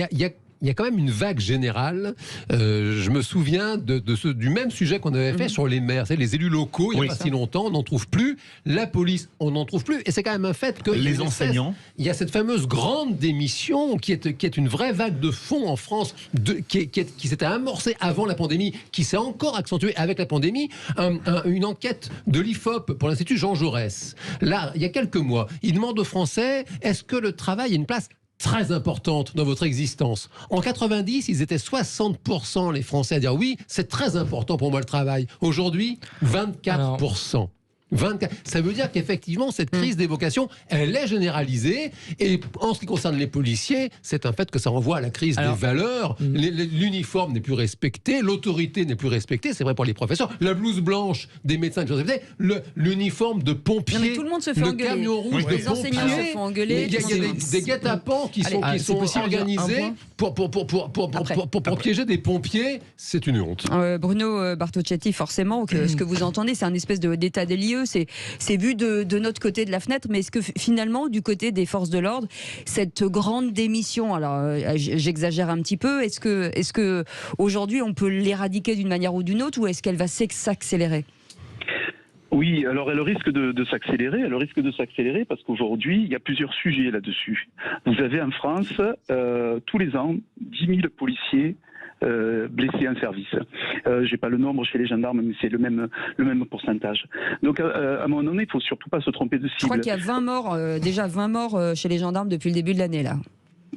y a quand même une vague générale. Je me souviens du même sujet qu'on avait fait sur les maires, les élus locaux, il n'y a pas si longtemps, on n'en trouve plus. La police, on n'en trouve plus. Et c'est quand même un fait que les enseignants. Il y a cette fameuse grande démission qui est une vraie vague de fond en France, qui s'était amorcée avant la pandémie, qui s'est encore accentuée avec la pandémie. Une enquête de l'IFOP pour l'Institut Jean Jaurès, là, il y a quelques mois, il demande aux Français, est-ce que le travail a une place très importante dans votre existence? En 90, ils étaient 60% les Français à dire oui, c'est très important pour moi le travail. Aujourd'hui, 24%. 24. Ça veut dire qu'effectivement, cette crise des vocations, elle est généralisée. Et en ce qui concerne les policiers, c'est un fait que ça renvoie à la crise des valeurs. L'uniforme n'est plus respecté, l'autorité n'est plus respectée. C'est vrai pour les professeurs. La blouse blanche des médecins n'est plus respectée. L'uniforme de pompier, non, mais tout le monde se fait le engueuler. camion rouge Les de enseignants pompiers. se font engueuler. Il y a des guet-apens qui sont organisés pour piéger des pompiers. C'est une honte. Bruno Bartocchetti, forcément, ce que vous entendez, c'est un espèce d'état des lieux. C'est vu de notre côté de la fenêtre, mais est-ce que finalement, du côté des forces de l'ordre, cette grande démission, alors j'exagère un petit peu, est-ce que aujourd'hui on peut l'éradiquer d'une manière ou d'une autre, ou est-ce qu'elle va s'accélérer ? Oui, alors elle risque de s'accélérer. Elle risque de s'accélérer parce qu'aujourd'hui, il y a plusieurs sujets là-dessus. Vous avez en France, tous les ans, 10 000 policiers blessés en service. J'ai pas le nombre chez les gendarmes, mais c'est le même pourcentage. Donc à un moment donné, il faut surtout pas se tromper de cible. Je crois qu'il y a 20 morts, déjà 20 morts chez les gendarmes depuis le début de l'année là.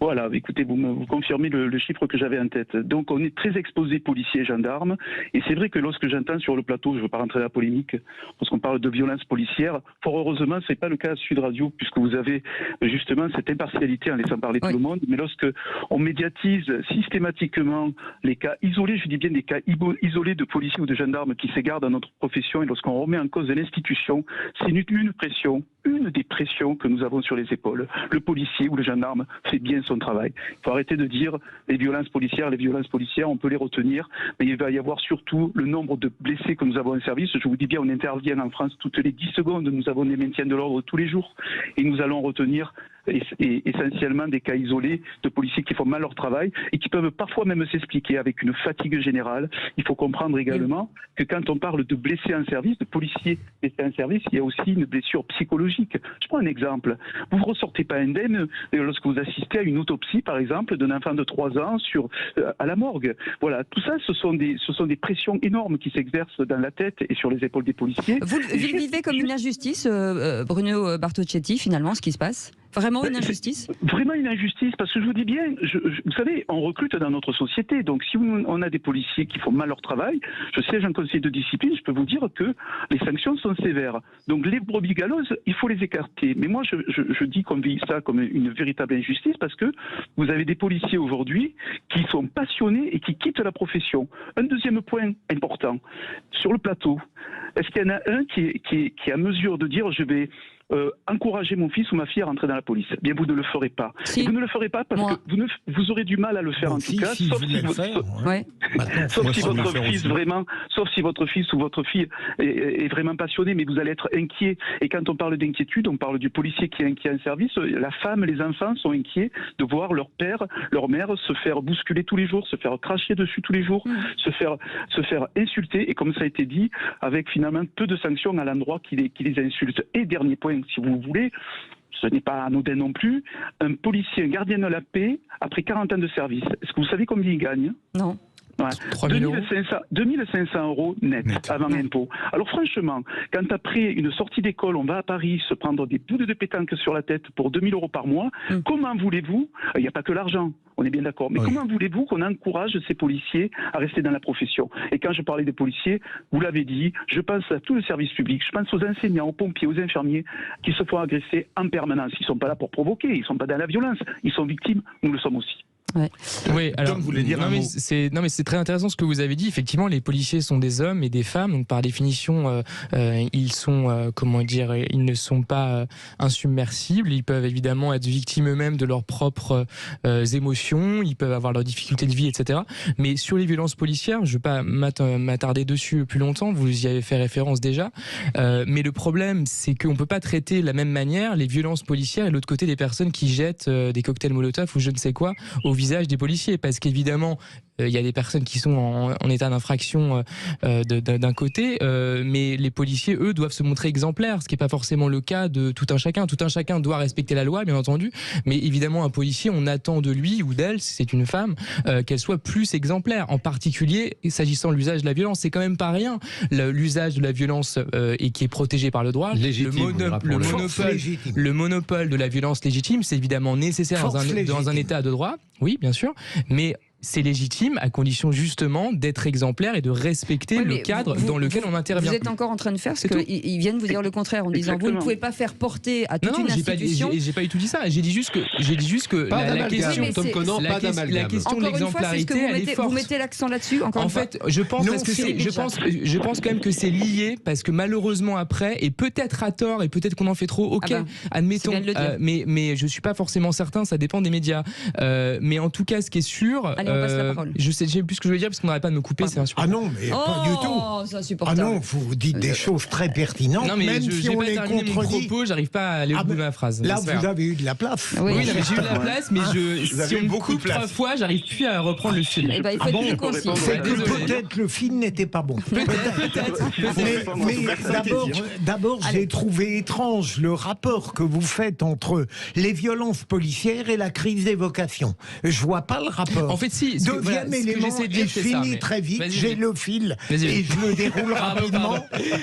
Voilà, écoutez, vous confirmez le chiffre que j'avais en tête. Donc on est très exposés, policiers et gendarmes, et c'est vrai que lorsque j'entends sur le plateau, je ne veux pas rentrer dans la polémique, lorsqu'on parle de violence policière, fort heureusement, ce n'est pas le cas à Sud Radio, puisque vous avez justement cette impartialité en laissant parler tout le monde, mais lorsque on médiatise systématiquement les cas isolés, je dis bien des cas isolés de policiers ou de gendarmes qui s'égarent dans notre profession, et lorsqu'on remet en cause l'institution, c'est une des pressions que nous avons sur les épaules. Le policier ou le gendarme fait bien son travail. Il faut arrêter de dire les violences policières, on peut les retenir, mais il va y avoir surtout le nombre de blessés que nous avons en service. Je vous dis bien, on intervient en France toutes les 10 secondes, nous avons des maintiens de l'ordre tous les jours, et nous allons retenir essentiellement des cas isolés de policiers qui font mal leur travail et qui peuvent parfois même s'expliquer avec une fatigue générale. Il faut comprendre également que quand on parle de blessés en service, de policiers blessés en service, il y a aussi une blessure psychologique. Je prends un exemple. Vous ne ressortez pas indemne lorsque vous assistez à une autopsie, par exemple, d'un enfant de 3 ans à la morgue. Voilà, tout ça, ce sont des pressions énormes qui s'exercent dans la tête et sur les épaules des policiers. Vous vivez comme une injustice, Bruno Bartocchetti, finalement, ce qui se passe ? Vraiment une injustice ? Vraiment une injustice, parce que je vous dis bien, vous savez, on recrute dans notre société, donc si on a des policiers qui font mal leur travail, je siège en conseil de discipline, je peux vous dire que les sanctions sont sévères. Donc les brebis galeuses, il faut les écarter. Mais moi, je dis qu'on vit ça comme une véritable injustice, parce que vous avez des policiers aujourd'hui qui sont passionnés et qui quittent la profession. Un deuxième point important, sur le plateau, est-ce qu'il y en a un qui est à mesure de dire je vais encourager mon fils ou ma fille à rentrer dans la police? Bien, vous ne le ferez pas. Si. Vous ne le ferez pas parce que vous aurez du mal à le faire en tout cas, sauf si votre fils ou votre fille est vraiment passionné, mais vous allez être inquiet. Et quand on parle d'inquiétude, on parle du policier qui est inquiet en service, la femme, les enfants sont inquiets de voir leur père, leur mère se faire bousculer tous les jours, se faire cracher dessus tous les jours, se faire insulter, et comme ça a été dit, avec finalement peu de sanctions à l'endroit qui les insulte. Et dernier point, si vous voulez, ce n'est pas anodin non plus, un policier, un gardien de la paix, après 40 ans de service, est-ce que vous savez combien il gagne? Non. Ouais. 2500 euros net avant impôt. Alors franchement, quand après une sortie d'école, on va à Paris se prendre des boules de pétanque sur la tête pour 2000 euros par mois, comment voulez-vous, il n'y a pas que l'argent, on est bien d'accord, mais comment voulez-vous qu'on encourage ces policiers à rester dans la profession? Et quand je parlais des policiers, vous l'avez dit, je pense à tout le service public, je pense aux enseignants, aux pompiers, aux infirmiers qui se font agresser en permanence. Ils ne sont pas là pour provoquer, ils ne sont pas dans la violence, ils sont victimes, nous le sommes aussi. Ouais. Oui, alors, Tom voulait dire mais c'est très intéressant ce que vous avez dit. Effectivement, les policiers sont des hommes et des femmes, donc par définition, ils sont, ils ne sont pas insubmersibles. Ils peuvent évidemment être victimes eux-mêmes de leurs propres émotions. Ils peuvent avoir leurs difficultés de vie, etc. Mais sur les violences policières, je ne vais pas m'attarder dessus plus longtemps. Vous y avez fait référence déjà. Mais le problème, c'est qu'on ne peut pas traiter de la même manière les violences policières et de l'autre côté des personnes qui jettent des cocktails Molotov ou je ne sais quoi au visage des policiers, parce qu'évidemment il y a des personnes qui sont en état d'infraction d'un côté, mais les policiers, eux, doivent se montrer exemplaires, ce qui n'est pas forcément le cas de tout un chacun. Tout un chacun doit respecter la loi, bien entendu, mais évidemment un policier, on attend de lui ou d'elle, si c'est une femme, qu'elle soit plus exemplaire, en particulier s'agissant de l'usage de la violence. C'est quand même pas rien, l'usage de la violence et qui est protégé par le droit. Le monopole de la violence légitime, c'est évidemment nécessaire dans un état de droit, oui, bien sûr, mais c'est légitime à condition justement d'être exemplaire et de respecter le cadre dans lequel on intervient. Vous êtes encore en train de faire ce qu'ils viennent vous dire le contraire en disant vous ne pouvez pas faire porter à toute une institution. J'ai pas du tout dit ça. J'ai dit juste que la question de l'exemplarité, elle est forte. Vous mettez l'accent là-dessus. En fait, je pense quand même que c'est lié parce que malheureusement après, et peut-être à tort et peut-être qu'on en fait trop. Ok, admettons. Mais je suis pas forcément certain. Ça dépend des médias. Mais en tout cas, ce qui est sûr. Allez, on passe la parole. Je sais plus ce que je veux dire parce qu'on n'arrête pas de me couper. C'est insupportable. Ah non, mais pas du tout. C'est insupportable. Ah non, vous dites des choses très pertinentes. Non, mais même si on les contredit. Mon propos, j'arrive pas à aller au bout de ma phrase. Là, vous avez eu de la place. Oui, j'ai eu de la place, mais si on me coupe 3 fois, j'arrive plus à reprendre le fil. Il faut être plus concis. C'est que peut-être le film n'était pas bon. Peut-être. Mais d'abord, j'ai trouvé étrange le rapport que vous faites entre les violences policières et la crise des vocations. Je vois pas le rapport. En fait, si. Deuxième élément, et je finis très vite, j'ai le fil et je le déroule rapidement,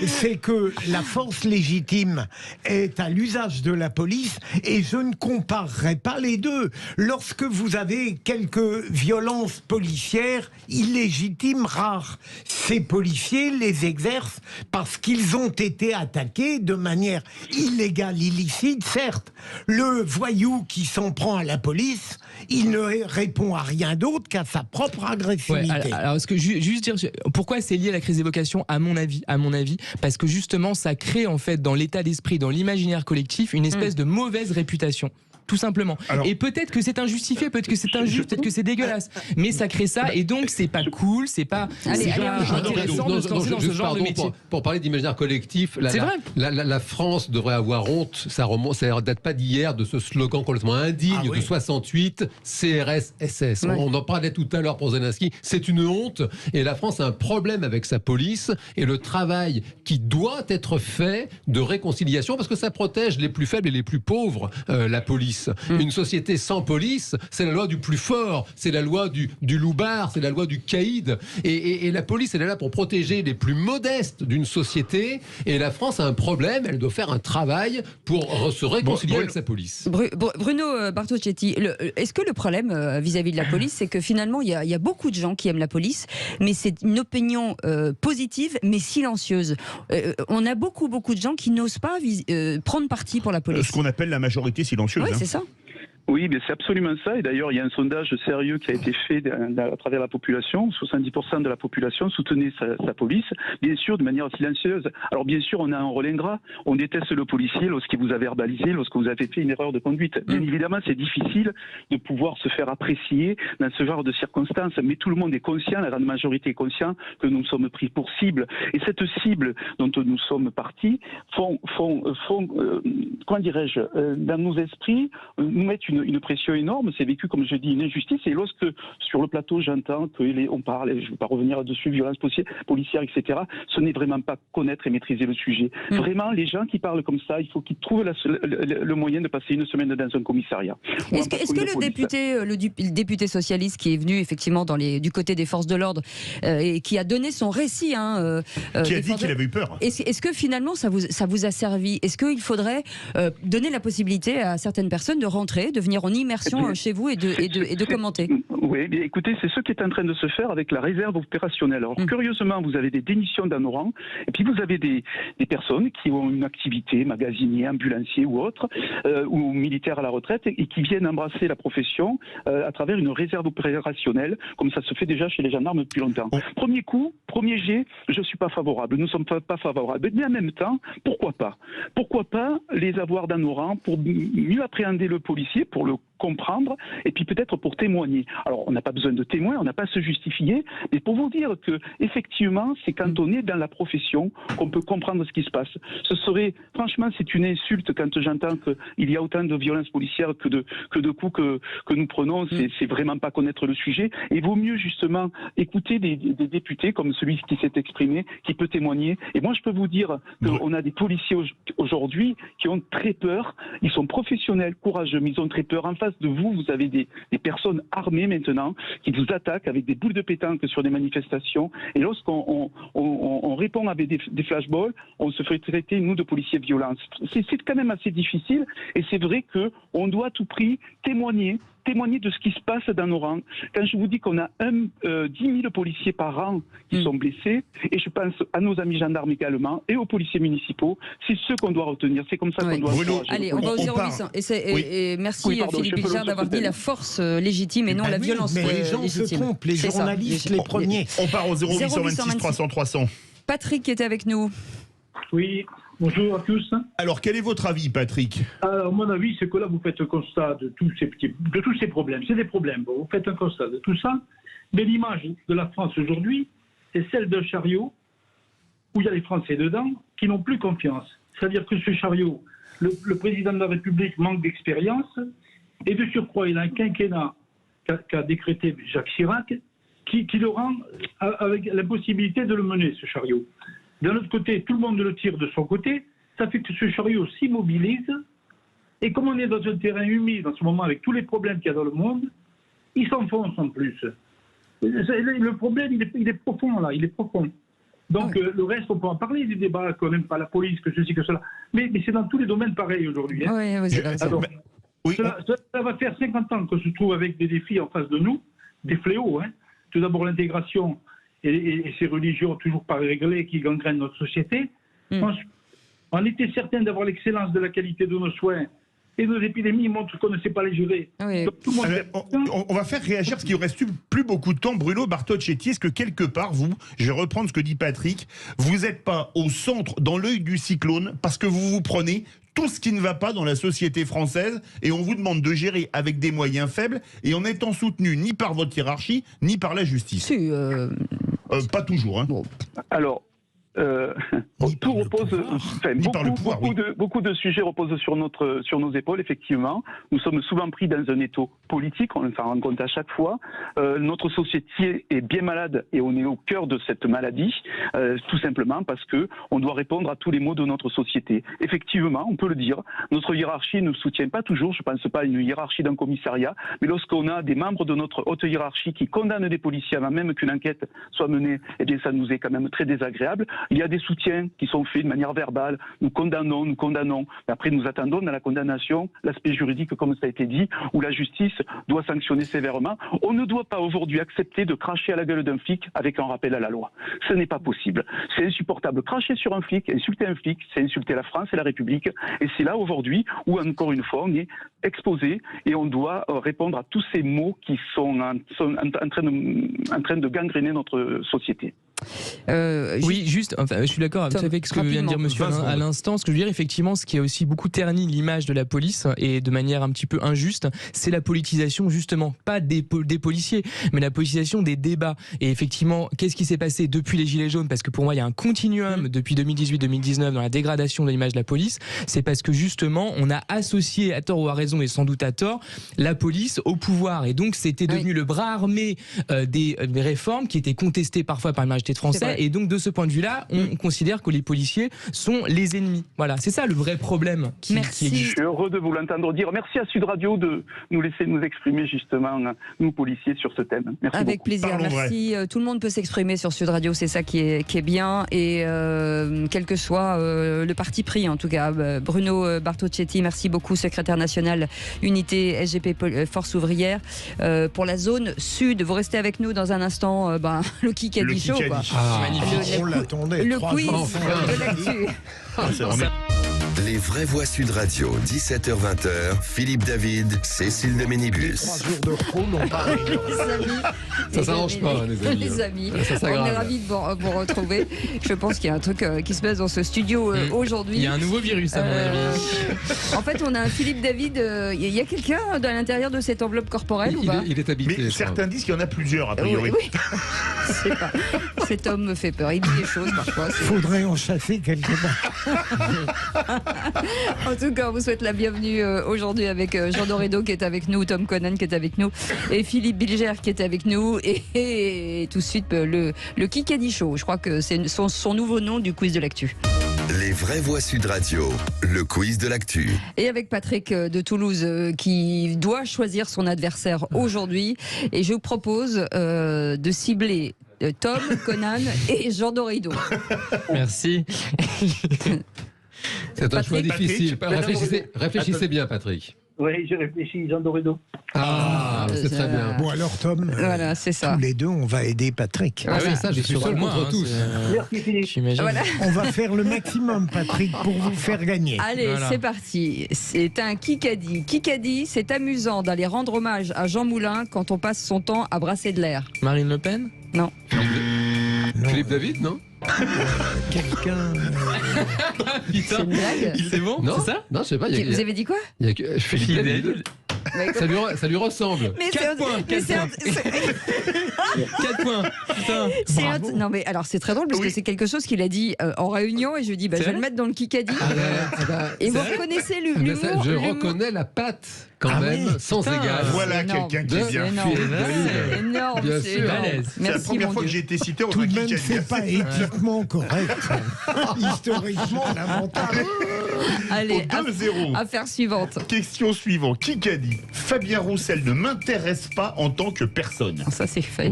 c'est que la force légitime est à l'usage de la police et je ne comparerai pas les deux. Lorsque vous avez quelques violences policières illégitimes, rares, ces policiers les exercent parce qu'ils ont été attaqués de manière illégale, illicite, certes. Le voyou qui s'en prend à la police, il ne répond à rien d'autre qu'à sa propre agressivité. Alors, est-ce que juste dire pourquoi c'est lié à la crise des vocations, à mon avis, parce que justement, ça crée en fait dans l'état d'esprit, dans l'imaginaire collectif, une espèce de mauvaise réputation. Tout simplement. Et peut-être que c'est injustifié, peut-être que c'est injuste, peut-être que c'est dégueulasse, mais ça crée ça et donc c'est pas cool, c'est pas intéressant de se lancer dans ce genre de métier. Pour parler d'imaginaire collectif, la France devrait avoir honte, ça date pas d'hier, de ce slogan complètement indigne de 68, CRS SS. On en parlait tout à l'heure pour Zelensky, c'est une honte et la France a un problème avec sa police et le travail qui doit être fait de réconciliation parce que ça protège les plus faibles et les plus pauvres, la police. Une société sans police, c'est la loi du plus fort, c'est la loi du loupard, c'est la loi du caïd. Et la police, elle est là pour protéger les plus modestes d'une société. Et la France a un problème, elle doit faire un travail pour se réconcilier avec sa police. Bruno Bartocchetti, est-ce que le problème vis-à-vis de la police, c'est que finalement, il y a beaucoup de gens qui aiment la police, mais c'est une opinion positive, mais silencieuse. On a beaucoup de gens qui n'osent pas prendre parti pour la police. Ce qu'on appelle la majorité silencieuse. Oui, c'est ça. Oui, mais c'est absolument ça. Et d'ailleurs, il y a un sondage sérieux qui a été fait à travers la population. 70% de la population soutenait sa police, bien sûr, de manière silencieuse. Alors, bien sûr, on a un rôle ingrat. On déteste le policier lorsqu'il vous a verbalisé, lorsque vous avez fait une erreur de conduite. Bien évidemment, c'est difficile de pouvoir se faire apprécier dans ce genre de circonstances. Mais tout le monde est conscient, la grande majorité est conscient que nous sommes pris pour cible. Et cette cible dont nous sommes partis font comment dirais-je, dans nos esprits, nous mettent une pression énorme, c'est vécu, comme je dis, une injustice. Et lorsque, sur le plateau, j'entends qu'on parle, et je ne vais pas revenir là-dessus, violence policière, etc., ce n'est vraiment pas connaître et maîtriser le sujet. Vraiment, les gens qui parlent comme ça, il faut qu'ils trouvent le moyen de passer une semaine dans un commissariat. Est-ce que le député socialiste qui est venu, effectivement, du côté des forces de l'ordre, et qui a donné son récit... qui a dit qu'il avait eu peur. Est-ce que, finalement, ça vous a servi? Est-ce qu'il faudrait donner la possibilité à certaines personnes de rentrer, de venir en immersion chez vous et de commenter? Oui, bien écoutez, c'est ce qui est en train de se faire avec la réserve opérationnelle. Alors curieusement, vous avez des démissions dans nos rangs, et puis vous avez des personnes qui ont une activité, magasinier, ambulancier ou autre, ou militaire à la retraite, et qui viennent embrasser la profession à travers une réserve opérationnelle, comme ça se fait déjà chez les gendarmes depuis longtemps. Premier coup, premier jet, je ne suis pas favorable, nous ne sommes pas favorables. Mais en même temps, pourquoi pas? Pourquoi pas les avoir dans nos rangs pour mieux appréhender le policier, pour le comprendre, et puis peut-être pour témoigner. Alors, on n'a pas besoin de témoins, on n'a pas à se justifier, mais pour vous dire que, effectivement, c'est quand on est dans la profession qu'on peut comprendre ce qui se passe. Ce serait, franchement, c'est une insulte quand j'entends qu'il y a autant de violences policières que de coups que nous prenons. C'est vraiment pas connaître le sujet. Et il vaut mieux, justement, écouter des députés comme celui qui s'est exprimé, qui peut témoigner. Et moi, je peux vous dire qu'on a des policiers aujourd'hui qui ont très peur. Ils sont professionnels, courageux, mais ils ont très peur. En face de vous, vous avez des personnes armées maintenant qui vous attaquent avec des boules de pétanque sur des manifestations. Et lorsqu'on répond avec des flashballs, on se fait traiter, nous, de policiers violents. C'est quand même assez difficile. Et c'est vrai qu'on doit à tout prix témoigner témoigner de ce qui se passe dans nos rangs. Quand je vous dis qu'on a 10 000 policiers par an qui sont blessés, et je pense à nos amis gendarmes également, et aux policiers municipaux, c'est ce qu'on doit retenir. C'est comme ça qu'on doit... Allez, on va au 0800. Et merci Philippe Bilger d'avoir dit la force légitime et non la violence légitime. Mais les gens se trompent, les journalistes les premiers. On part au 0826 300 300. Patrick est avec nous. Oui, bonjour à tous. Alors, quel est votre avis, Patrick? Alors, mon avis, c'est que là, vous faites un constat de tous ces problèmes. C'est des problèmes. Bon, vous faites un constat de tout ça. Mais l'image de la France aujourd'hui, c'est celle d'un chariot où il y a les Français dedans qui n'ont plus confiance. C'est-à-dire que ce chariot, le président de la République manque d'expérience et de surcroît, il a un quinquennat qu'a décrété Jacques Chirac qui le rend avec l'impossibilité de le mener, ce chariot. D'un autre côté, tout le monde le tire de son côté, ça fait que ce chariot s'immobilise, et comme on est dans un terrain humide en ce moment avec tous les problèmes qu'il y a dans le monde, il s'enfonce en plus. Le problème, il est profond là, il est profond. Donc le reste, on peut en parler du débat, qu'on n'aime pas la police, que ceci, que cela, mais c'est dans tous les domaines pareil aujourd'hui. Hein. Oui, vous avez raison. Alors, ça va faire 50 ans qu'on se trouve avec des défis en face de nous, des fléaux. Hein. Tout d'abord l'intégration et ces religions toujours pas réglées qui gangrènent notre société. On était certain d'avoir l'excellence de la qualité de nos soins et nos épidémies montrent qu'on ne sait pas les gérer. Oui. Donc, tout le monde on va faire réagir parce qu'il ne reste plus beaucoup de temps. Bruno Bartocchetti, est-ce que quelque part, vous, je vais reprendre ce que dit Patrick, vous n'êtes pas au centre, dans l'œil du cyclone, parce que vous prenez tout ce qui ne va pas dans la société française et on vous demande de gérer avec des moyens faibles et en étant soutenu ni par votre hiérarchie, ni par la justice. Pas toujours. Hein. Bon. Alors, tout repose, beaucoup de sujets reposent sur nos épaules, effectivement. Nous sommes souvent pris dans un étau politique, on s'en rend compte à chaque fois. Notre société est bien malade et on est au cœur de cette maladie, tout simplement parce que on doit répondre à tous les maux de notre société. Effectivement, on peut le dire, notre hiérarchie ne soutient pas toujours, je ne pense pas à une hiérarchie d'un commissariat, mais lorsqu'on a des membres de notre haute hiérarchie qui condamnent des policiers avant même qu'une enquête soit menée, eh bien ça nous est quand même très désagréable. Il y a des soutiens qui sont faits de manière verbale. Nous condamnons. Mais après, nous attendons dans la condamnation l'aspect juridique, comme ça a été dit, où la justice doit sanctionner sévèrement. On ne doit pas aujourd'hui accepter de cracher à la gueule d'un flic avec un rappel à la loi. Ce n'est pas possible. C'est insupportable. Cracher sur un flic, insulter un flic, c'est insulter la France et la République. Et c'est là aujourd'hui où, encore une fois, on est exposé et on doit répondre à tous ces maux qui sont en train de gangréner notre société. Oui, juste, enfin, je suis d'accord avec ce que vient de dire monsieur à l'instant. Ce que je veux dire, effectivement, ce qui a aussi beaucoup terni l'image de la police et de manière un petit peu injuste, c'est la politisation, justement, pas des policiers, mais la politisation des débats. Et effectivement, qu'est-ce qui s'est passé depuis les Gilets jaunes? Parce que pour moi, il y a un continuum depuis 2018-2019 dans la dégradation de l'image de la police. C'est parce que justement, on a associé, à tort ou à raison, et sans doute à tort, la police au pouvoir. Et donc, c'était devenu le bras armé des réformes qui étaient contestées parfois par la majorité français, et donc de ce point de vue-là, on considère que les policiers sont les ennemis. Voilà, c'est ça le vrai problème qui existe. Je suis heureux de vous l'entendre dire. Merci à Sud Radio de nous laisser nous exprimer justement, nous policiers, sur ce thème. Merci avec beaucoup. Plaisir, merci. Tout le monde peut s'exprimer sur Sud Radio, c'est ça qui est bien, et quel que soit le parti pris, en tout cas. Bruno Bartocchetti, merci beaucoup, secrétaire national Unité SGP Force Ouvrière pour la zone Sud. Vous restez avec nous dans un instant, le Kikadi Show. Magnifique. On l'attendait. Le quiz de l'actu. Les vraies voix Sud Radio, 17h-20h, Philippe David, Cécile de Ménibus. 3 jours de frôle, on parle. Ça s'arrange pas, les amis. Les amis, on est ravis de vous retrouver. Je pense qu'il y a un truc qui se passe dans ce studio aujourd'hui. Il y a un nouveau virus, à mon avis. En fait, on a un Philippe David. Il y a quelqu'un à l'intérieur de cette enveloppe corporelle ou pas? Il est habité. Mais certains disent qu'il y en a plusieurs, a priori. Oui. Je sais pas. Cet homme me fait peur. Il dit des choses parfois. Faudrait en chasser quelque part. En tout cas, on vous souhaite la bienvenue aujourd'hui avec Jean Dorido qui est avec nous, Tom Conan qui est avec nous et Philippe Bilger qui est avec nous et tout de suite le Kikadi Show. Je crois que c'est son nouveau nom du quiz de l'actu. Les vraies voix Sud Radio, le quiz de l'actu. Et avec Patrick de Toulouse qui doit choisir son adversaire aujourd'hui. Et je vous propose de cibler Tom, Conan et Jean Dorido. Merci. C'est un choix difficile. Réfléchissez bien, Patrick. Oui, j'ai réfléchi, Jean Doredo. C'est très bien. Bon alors Tom, Voilà, c'est ça. tous les deux, on va aider Patrick. Ah oui, ça, je suis seul contre tous. Merci Philippe. J'imagine. Voilà. On va faire le maximum, Patrick, pour vous faire gagner. Allez, Voilà. c'est parti. C'est un Kikadi. Kikadi, c'est amusant d'aller rendre hommage à Jean Moulin quand on passe son temps à brasser de l'air. Marine Le Pen? Non. Philippe David, non? Quelqu'un. C'est une blague? C'est bon? Non, c'est ça? Non, je sais pas. Vous avez dit quoi? Il y a que Philippe David. Ça lui ressemble. Mais 4 points. 4 points. Putain. Non mais alors c'est très drôle parce que c'est quelque chose qu'il a dit en réunion et je lui dis je vais le mettre dans le Kikadi. Et vous reconnaissez l'humour. Je reconnais la patte quand même, sans égal. Voilà quelqu'un qui est bien. C'est énorme, Bien c'est sûr. énorme. C'est la Merci, première mon fois que Dieu. j'ai été cité au Tout de même, Kikadi. c'est pas éthiquement correct. Historiquement lamentable. Allez, Au 2-0. affaire suivante. Question suivante. Kikadi. Fabien Roussel ne m'intéresse pas en tant que personne. Ça c'est fait.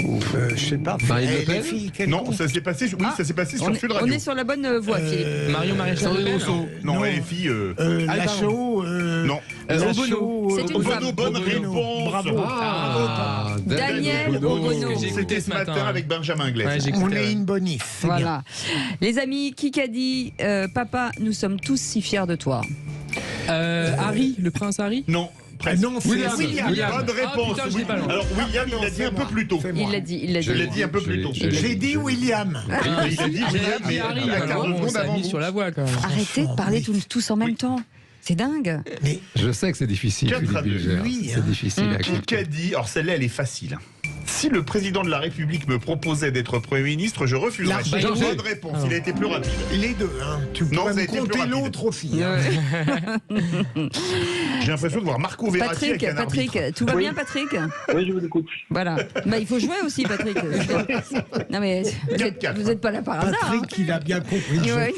Je sais pas. Marine Le Les Pen filles, quel Non, con. ça s'est passé. Oui, ça s'est passé sur On Sud est Radio. sur la bonne voie, Philippe. Mario Maréchal Le Pen? Non, Non. les filles. Lachaud. Non. Lachaud. C'est une femme. Bonne réponse. Bravo. Daniel Obono. que j'ai écouté C'était ce ce matin matin. avec Benjamin Glaive. Ouais, j'ai On écouté, est ouais. une bonif. c'est bien. Voilà. Les amis, Kikadi, papa, nous sommes tous si fiers de toi. Harry, le prince Harry? Non. Ah non, c'est William. Bonne réponse. putain, je l'ai pas loin. Alors William, il l'a dit un peu plus tôt. Il l'a dit, il l'a dit. Je l'ai dit un peu plus tôt. J'ai dit William. Il a dit William, mais Harry, il y a alors 40 on secondes s'est avant mis vous. sur la voie quand même. Arrêtez de parler tous en même temps. C'est dingue. Mais Je sais que c'est difficile, 4 à Philippe 2. Bilger. Oui, C'est difficile à accepter. Kikadi. Alors celle-là, elle est facile. Si le président de la République me proposait d'être Premier ministre, je refuserais. L'argent. Bonne réponse. Il a été plus rapide. les deux, hein. Tu Non, peux ça a me été plus compter rapide. l'autre aussi. hein. J'ai l'impression de voir Marco Verratti avec un Patrick, arbitre. tout va bien, Patrick? Oui, je vous écoute. Voilà. Bah, il faut jouer aussi, Patrick. Non mais vous n'êtes pas là par hasard. hein. Patrick, il a bien compris. le jeu. Ouais.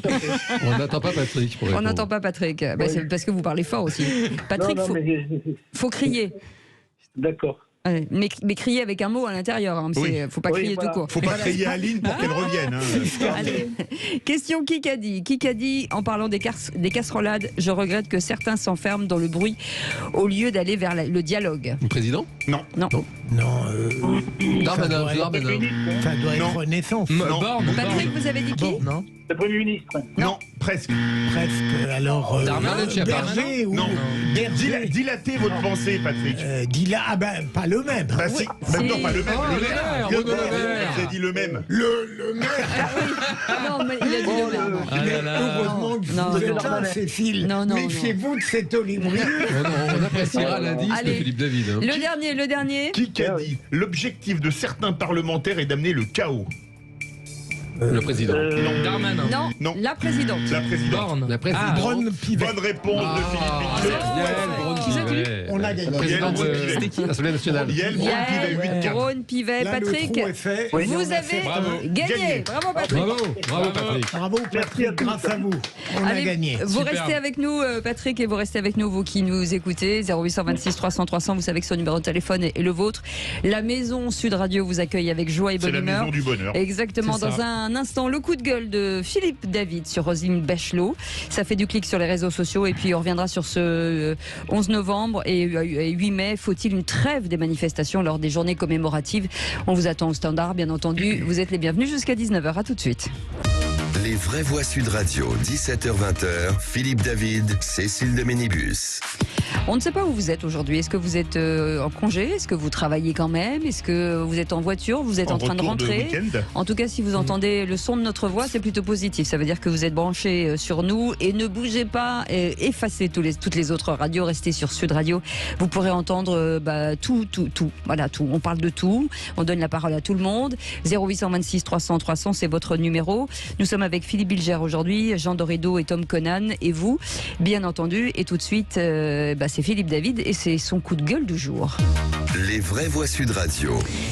On n'attend pas Patrick pour On répondre. n'entend pas Patrick. Bah, c'est parce que vous parlez fort aussi. Patrick, Non, mais faut crier. d'accord. Ouais, mais crier avec un mot à l'intérieur. Hein. Oui. Faut pas Oui, crier voilà. tout court. Faut pas crier à Aline pour qu'elle revienne. hein. Allez. Question Kikadi. Kikadi, en parlant des casserolades, je regrette que certains s'enferment dans le bruit au lieu d'aller vers le dialogue. Le président? Non. Non. Non, Darmanin. ça doit être Renaissance. Non. Borne. Patrick, vous avez dit qui? Bon, Non. Le Premier ministre. Non, presque. presque. Alors, Darmanin, tu as pas Berger ou Non. Berger. Dilatez votre pensée, Patrick. Ah ben, pas le même. Bah si. Bah, non, pas le même. Oh, le le maire. maire, Le Renaud maire. Lemaire. J'ai dit le même. Le maire. Non, mais il a dit le même. Ah là là. Heureusement que Non, vous êtes non. là, Cécile. Non, non, Méfiez-vous de cet olivier. On appréciera l'indice de Allez. Philippe David. hein. Le dernier. Kikadi. L'objectif de certains parlementaires est d'amener le chaos. Le président. Darmanin. Non, Non. la présidente. La présidente. Borne. La présidente. Braun Pivet. Bonne réponse de Philippe Bilger. Yael Braun-Pivet. On a gagné. La présidente Yael de l'Assemblée nationale. Yael Braun-Pivet, 8-4. Braun Pivet, Là, le Patrick. trou est fait. Vous Et on a avez fait- gagné. Gagné. Bravo, Patrick. Bravo Patrick. Bravo Patrick, grâce à vous. On a Allez, gagné. Vous Superbe. restez avec nous, Patrick, et vous restez avec nous, vous qui nous écoutez. 0826 300 300, vous savez que son numéro de téléphone est le vôtre. La maison Sud Radio vous accueille avec joie et C'est bonne la humeur. maison du bonheur. Exactement. C'est ça. Dans un instant, le coup de gueule de Philippe David sur Roselyne Bachelot. Ça fait du clic sur les réseaux sociaux et puis on reviendra sur ce 11 novembre et 8 mai. Faut-il une trêve des manifestations lors des journées commémoratives? On vous attend au standard, bien entendu. Vous êtes les bienvenus jusqu'à 19h. À tout de suite. Les vraies voix Sud Radio, 17h-20h, Philippe David, Cécile de Ménibus. On ne sait pas où vous êtes aujourd'hui. Est-ce que vous êtes en congé? Est-ce que vous travaillez quand même? Est-ce que vous êtes en voiture? Vous êtes en train de retour rentrer? week-end. En tout cas, si vous entendez le son de notre voix, c'est plutôt positif. Ça veut dire que vous êtes branchés sur nous et ne bougez pas. Effacez toutes les autres radios. Restez sur Sud Radio. Vous pourrez entendre tout. Voilà, tout. On parle de tout. On donne la parole à tout le monde. 0826 300 300, c'est votre numéro. Nous sommes avec Philippe Bilger aujourd'hui, Jean Doredo et Tom Conan et vous, bien entendu. Et tout de suite, c'est Philippe David et c'est son coup de gueule du jour. Les vraies voix Sud Radio.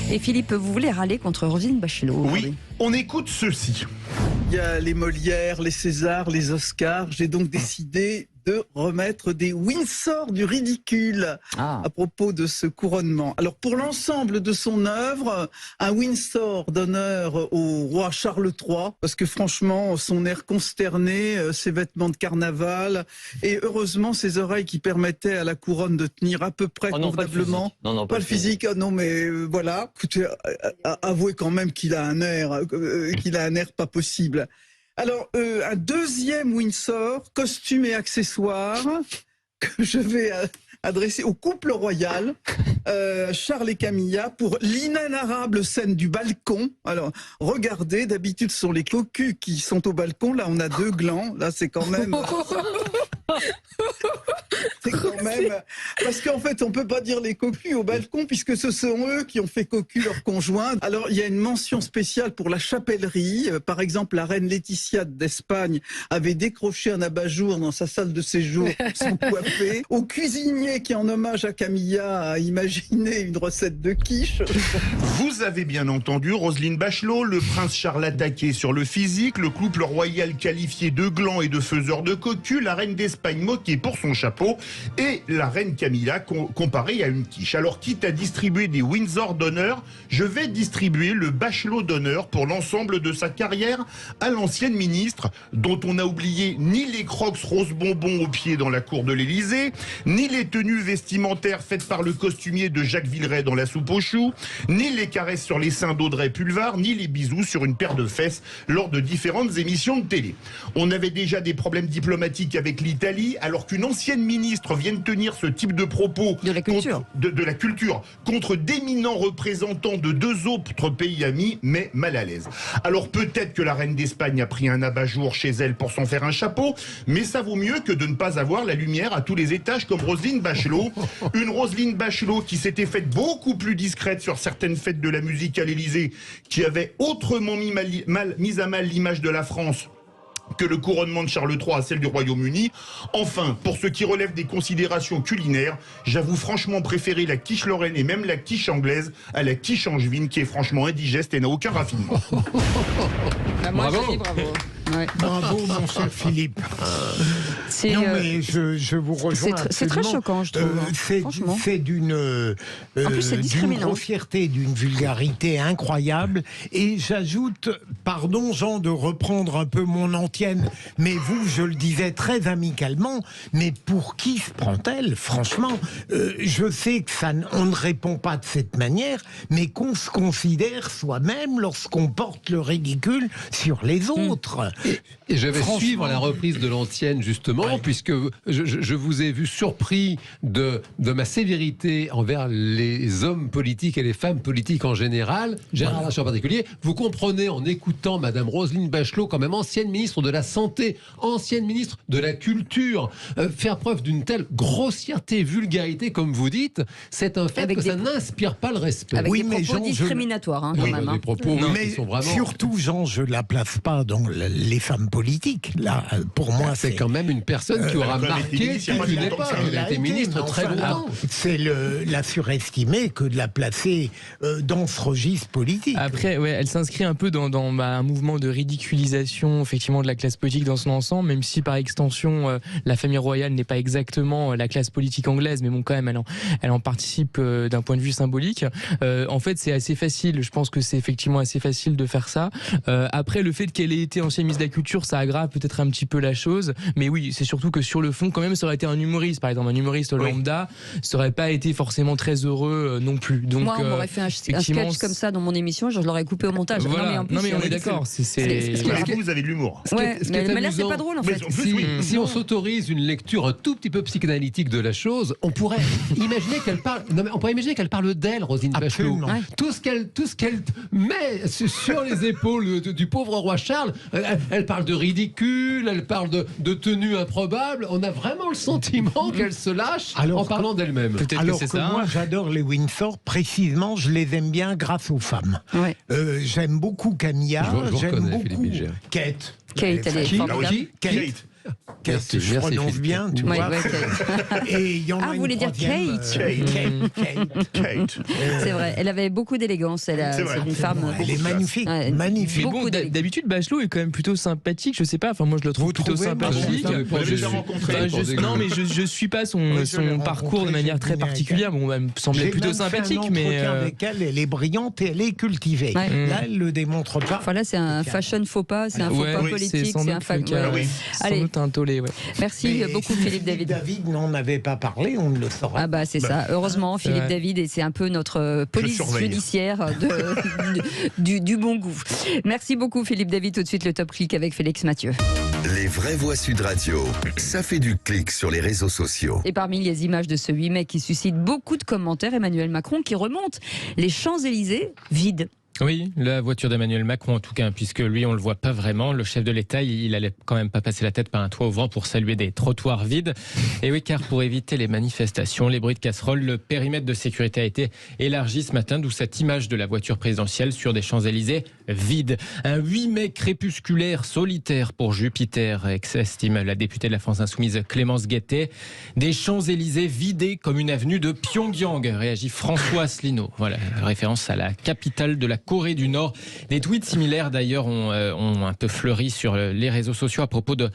Et Philippe, vous voulez râler contre Roselyne Bachelot aujourd'hui? Oui, on écoute ceci. Il y a les Molières, les Césars, les Oscars. J'ai donc décidé de remettre des Windsor du ridicule à propos de ce couronnement. Alors pour l'ensemble de son œuvre, un Windsor d'honneur au roi Charles III, parce que franchement, son air consterné, ses vêtements de carnaval, et heureusement ses oreilles qui permettaient à la couronne de tenir à peu près convenablement. Non, pas le physique. Non, mais voilà. Écoutez, avouez quand même qu'il a un air pas possible. Alors, un deuxième Windsor, costume et accessoires, que je vais adresser au couple royal, Charles et Camilla, pour l'inénarrable scène du balcon. Alors, regardez, d'habitude, ce sont les cocus qui sont au balcon. Là, on a 2 glands. Là, c'est quand même... C'est quand même... Parce qu'en fait, on peut pas dire les cocus au balcon, puisque ce sont eux qui ont fait cocu leur conjoint. Alors, il y a une mention spéciale pour la chapellerie. Par exemple, la reine Laetitia d'Espagne avait décroché un abat-jour dans sa salle de séjour sans coiffer. Au cuisinier qui, en hommage à Camilla, a imaginé une recette de quiche. Vous avez bien entendu Roselyne Bachelot, le prince Charles attaqué sur le physique, le couple royal qualifié de gland et de faiseur de cocu, la reine d'Espagne moquée pour son chapeau et la reine Camilla comparée à une quiche. Alors, quitte à distribuer des Windsor d'honneur, je vais distribuer le Bachelot d'honneur pour l'ensemble de sa carrière à l'ancienne ministre, dont on n'a oublié ni les crocs rose bonbon aux pieds dans la cour de l'Élysée, ni les tenues vestimentaires faites par le costumier de Jacques Villeray dans La soupe aux choux, ni les caresses sur les seins d'Audrey Pulvar, ni les bisous sur une paire de fesses lors de différentes émissions de télé. On avait déjà des problèmes diplomatiques avec l'Italie, alors qu'une ancienne ministre vienne tenir ce type de propos de la culture contre d'éminents représentants de 2 autres pays amis, mais mal à l'aise. Alors peut-être que la reine d'Espagne a pris un abat-jour chez elle pour s'en faire un chapeau, mais ça vaut mieux que de ne pas avoir la lumière à tous les étages comme Roselyne Bachelot. Une Roselyne Bachelot qui s'était faite beaucoup plus discrète sur certaines fêtes de la musique à l'Élysée, qui avait autrement mis à mal l'image de la France que le couronnement de Charles III à celle du Royaume-Uni. Enfin, pour ce qui relève des considérations culinaires, j'avoue franchement préférer la quiche lorraine et même la quiche anglaise à la quiche angevine, qui est franchement indigeste et n'a aucun raffinement. Moi, je dis bravo. Ouais. Bravo, mon cher Philippe. Non, mais je vous rejoins. C'est très choquant, je trouve. C'est d'une grossièreté, d'une vulgarité incroyable. Et j'ajoute, pardon Jean de reprendre un peu mon antienne, mais vous, je le disais très amicalement, mais pour qui se prend-elle? Franchement, je sais que on ne répond pas de cette manière, mais qu'on se considère soi-même lorsqu'on porte le ridicule sur les autres. Et je vais suivre la reprise de l'antienne, justement, puisque je vous ai vu surpris de ma sévérité envers les hommes politiques et les femmes politiques en général, Gérard Larcher en particulier. Vous comprenez, en écoutant Madame Roselyne Bachelot, quand même ancienne ministre de la Santé, ancienne ministre de la Culture, faire preuve d'une telle grossièreté, vulgarité, comme vous dites, c'est un fait ça n'inspire pas le respect. Avec des propos discriminatoires, quand même. Des propos qui sont vraiment... Surtout, Jean, je ne la place pas dans les femmes politiques. Là, pour moi, c'est quand même une personne qui aura marqué toute une époque. Elle a été ministre très longtemps. C'est la surestimer que de la placer dans ce registre politique. Après, elle s'inscrit un peu dans un mouvement de ridiculisation, effectivement, de la classe politique dans son ensemble, même si par extension, la famille royale n'est pas exactement la classe politique anglaise, mais bon, quand même, elle en participe d'un point de vue symbolique. En fait, c'est assez facile. Je pense que c'est effectivement assez facile de faire ça. Après, le fait qu'elle ait été ancienne ministre de la Culture, ça aggrave peut-être un petit peu la chose, mais oui, c'est surtout que sur le fond, quand même, ça aurait été un humoriste, par exemple, un humoriste lambda, ça aurait pas été forcément très heureux non plus. Donc, moi, on m'aurait fait un sketch comme ça dans mon émission, je l'aurais coupé au montage. Voilà. Non, mais on est d'accord. Vous avez de l'humour. Ouais, mais là, c'est pas drôle, en fait. Si on s'autorise une lecture un tout petit peu psychanalytique de la chose, on pourrait imaginer qu'elle parle. Non, mais on pourrait imaginer qu'elle parle d'elle, Roselyne Bachelot. Tout ce qu'elle met sur les épaules du pauvre roi Charles. Elle parle de ridicule, elle parle de tenue improbable. On a vraiment le sentiment qu'elle se lâche en parlant d'elle-même. Alors que moi, j'adore les Windsor. Précisément, je les aime bien grâce aux femmes. Ouais. J'aime beaucoup Camilla. J'aime beaucoup Kate. Kate, elle est formidable. Kate. Kate, je prononce bien, tu vois. Et il y en a vous voulez dire Kate. Kate. C'est vrai, elle avait beaucoup d'élégance. C'est une femme. Elle est magnifique, magnifique. Mais bon, d'habitude, Bachelot est quand même plutôt sympathique. Je sais pas. Enfin, moi, je le trouve plutôt sympathique. Non, mais je suis pas son parcours de manière très particulière. Bon, elle me semblait plutôt sympathique, mais avec elle est brillante et elle est cultivée. Là, elle le démontre pas. Voilà, c'est un fashion faux pas, c'est un faux pas politique, c'est un sans doute un tollé. Merci beaucoup, Philippe David. David n'en avait pas parlé, on ne le saura. Ah bah c'est ça. Heureusement, Philippe David, et c'est un peu notre police judiciaire du bon goût. Merci beaucoup, Philippe David. Tout de suite, le top clic avec Félix Mathieu. Les vraies voix Sud Radio, ça fait du clic sur les réseaux sociaux. Et parmi les images de ce 8 mai qui suscitent beaucoup de commentaires, Emmanuel Macron qui remonte les Champs-Élysées vides. Oui, la voiture d'Emmanuel Macron en tout cas, puisque lui on le voit pas vraiment. Le chef de l'État, il allait quand même pas passer la tête par un toit ouvrant pour saluer des trottoirs vides. Et oui, car pour éviter les manifestations, les bruits de casseroles, le périmètre de sécurité a été élargi ce matin, d'où cette image de la voiture présidentielle sur des Champs-Élysées vides. Un 8 mai crépusculaire solitaire pour Jupiter, estime la députée de la France Insoumise Clémence Guettet. Des Champs-Élysées vidés comme une avenue de Pyongyang, réagit François Asselineau. Voilà, référence à la capitale de la Corée du Nord. Des tweets similaires d'ailleurs ont un peu fleuri sur les réseaux sociaux à propos de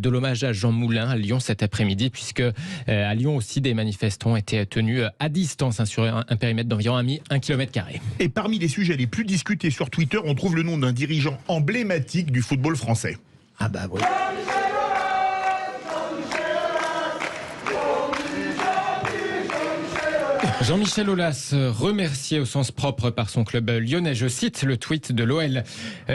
l'hommage à Jean Moulin à Lyon cet après-midi, puisque à Lyon aussi des manifestants étaient tenus à distance sur un périmètre d'environ 1 km². Et parmi les sujets les plus discutés sur Twitter, on trouve le nom d'un dirigeant emblématique du football français. Ah bah oui. Jean-Michel Aulas, remercié au sens propre par son club lyonnais. Je cite le tweet de l'OL.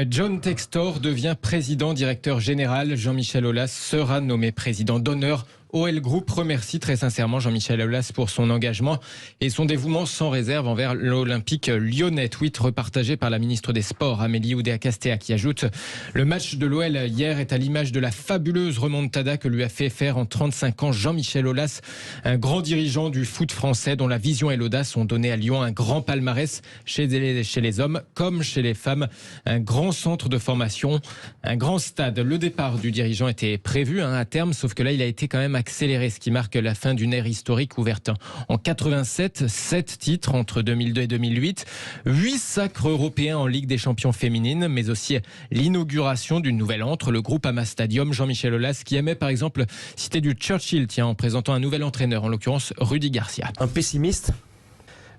John Textor devient président directeur général. Jean-Michel Aulas sera nommé président d'honneur. OL Group remercie très sincèrement Jean-Michel Aulas pour son engagement et son dévouement sans réserve envers l'Olympique lyonnais. Tweet repartagé par la ministre des Sports, Amélie Oudéa-Castéa, qui ajoute « Le match de l'OL hier est à l'image de la fabuleuse remontada que lui a fait faire en 35 ans Jean-Michel Aulas, un grand dirigeant du foot français dont la vision et l'audace ont donné à Lyon un grand palmarès chez les hommes comme chez les femmes, un grand centre de formation, un grand stade. » Le départ du dirigeant était prévu à terme, sauf que là, il a été quand même accéléré, ce qui marque la fin d'une ère historique ouverte en 87, 7 titres entre 2002 et 2008, 8 sacres européens en Ligue des Champions féminines, mais aussi l'inauguration d'une nouvelle antre, le Groupama Stadium. Jean-Michel Aulas qui aimait par exemple citer du Churchill, en présentant un nouvel entraîneur, en l'occurrence Rudy Garcia. Un pessimiste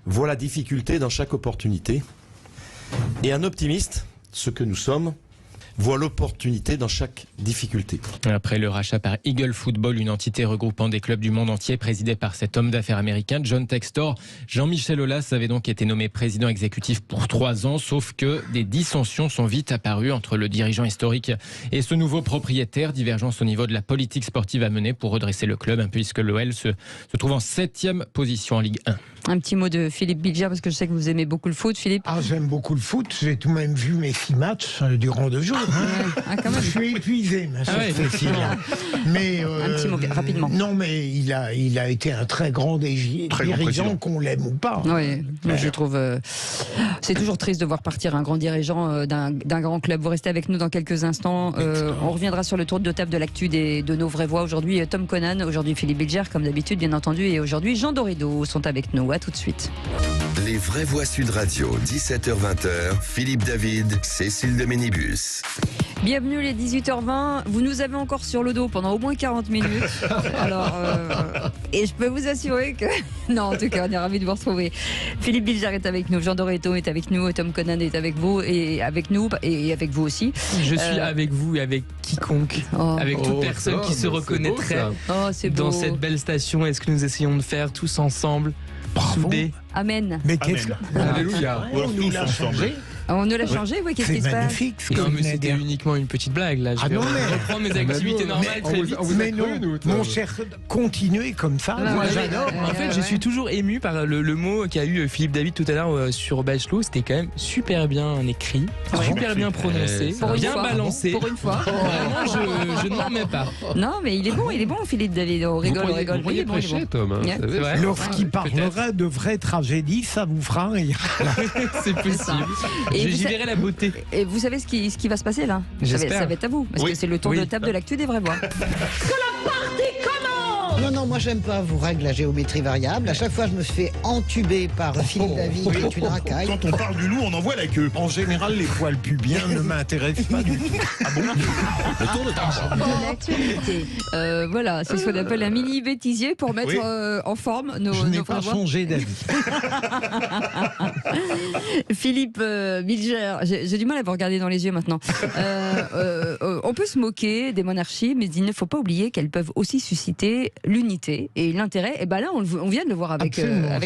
voit la difficulté dans chaque opportunité, et un optimiste, ce que nous sommes, voit l'opportunité dans chaque difficulté. Après le rachat par Eagle Football, une entité regroupant des clubs du monde entier présidée par cet homme d'affaires américain, John Textor, Jean-Michel Aulas avait donc été nommé président exécutif pour 3 ans, sauf que des dissensions sont vite apparues entre le dirigeant historique et ce nouveau propriétaire, divergence au niveau de la politique sportive à mener pour redresser le club, puisque l'OL se trouve en 7e position en Ligue 1. Un petit mot de Philippe Bilger, parce que je sais que vous aimez beaucoup le foot, Philippe. Ah, j'aime beaucoup le foot. J'ai tout de même vu mes 6 matchs durant 2 jours. Quand même. Je suis épuisé, ma chère Cécilia. Mais un petit mot rapidement. Non, mais il a été un très grand dirigeant, qu'on l'aime ou pas. Oui, je trouve. C'est toujours triste de voir partir un grand dirigeant d'un grand club. Vous restez avec nous dans quelques instants. On reviendra sur le tour de table de l'actu de nos vraies voix. Aujourd'hui, Tom Conan, aujourd'hui Philippe Bilger, comme d'habitude, bien entendu, et aujourd'hui Jean Dorido sont avec nous. À tout de suite. Les vraies voix Sud Radio, 17h-20h, Philippe David, Cécile de Ménibus. Bienvenue les 18h20. Vous nous avez encore sur le dos pendant au moins 40 minutes. Alors, et je peux vous assurer que... Non, en tout cas, on est ravis de vous retrouver. Philippe Bilger est avec nous, Jean Doréto est avec nous, Tom Conan est avec vous et avec nous et avec vous aussi. Je suis avec vous et avec quiconque, avec toute personne qui se reconnaîtrait dans cette belle station. Est-ce que nous essayons de faire tous ensemble? Soudés. Amen. Mais qu'est-ce que... Alléluia. On nous l'a changé. On ne l'a changé, oui, qu'est-ce qui se passe? C'est magnifique ce que Non, vous mais venez c'était dire. uniquement une petite blague, là. Je vais reprendre mes activités normales très vite. Mais non, mon cher, continuez comme ça. Moi, j'adore. En fait, je suis toujours ému par le mot qu'a eu Philippe David tout à l'heure sur Bachelot. C'était quand même super bien écrit, super bien prononcé, bien balancé. Pour une fois. Vraiment, je ne m'en remets pas. Non, mais il est bon, Philippe David. On rigole. Vous pourriez prêcher, Tom. Lorsqu'il parlera de vraies tragédies, ça vous fera rire. C'est possible. J'y verrai la beauté. Et vous savez ce qui va se passer là? J'espère. Ça va être à vous, parce que c'est le tour de table de l'actu des vraies voix. Non, moi j'aime pas vos règles à géométrie variable. À chaque fois, je me fais entuber par Philippe David, qui est une racaille. Quand on parle du loup, on en voit la queue. En général, les poils pubiens ne m'intéressent pas du tout. Ah bon? Le tour de table. De l'actualité. Voilà, c'est ce qu'on appelle un mini bêtisier pour mettre en forme nos Je n'ai pas vraies voix. changé d'avis. Philippe Bilger, j'ai du mal à vous regarder dans les yeux maintenant. On peut se moquer des monarchies, mais il ne faut pas oublier qu'elles peuvent aussi susciter l'unité et l'intérêt. Et ben là, on vient de le voir avec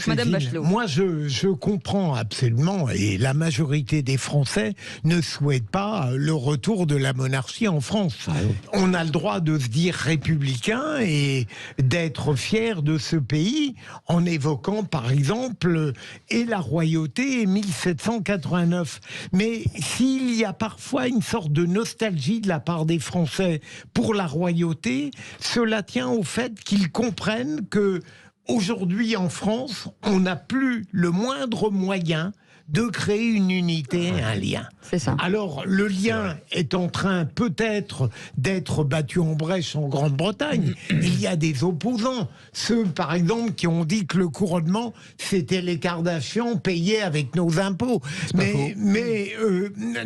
Madame Bachelot. Moi, je comprends absolument, et la majorité des Français ne souhaitent pas le retour de la monarchie en France. On a le droit de se dire républicain et d'être fier de ce pays en évoquant, par exemple, et la royauté et 1789. Mais s'il y a parfois une sorte de nostalgie de la part des Français pour la royauté, cela tient au fait qu'ils comprennent que aujourd'hui en France, on n'a plus le moindre moyen de créer une unité et un lien. C'est ça. Alors, le lien est en train peut-être d'être battu en brèche en Grande-Bretagne. Il y a des opposants. Ceux, par exemple, qui ont dit que le couronnement, c'était les Kardashians payés avec nos impôts. Mais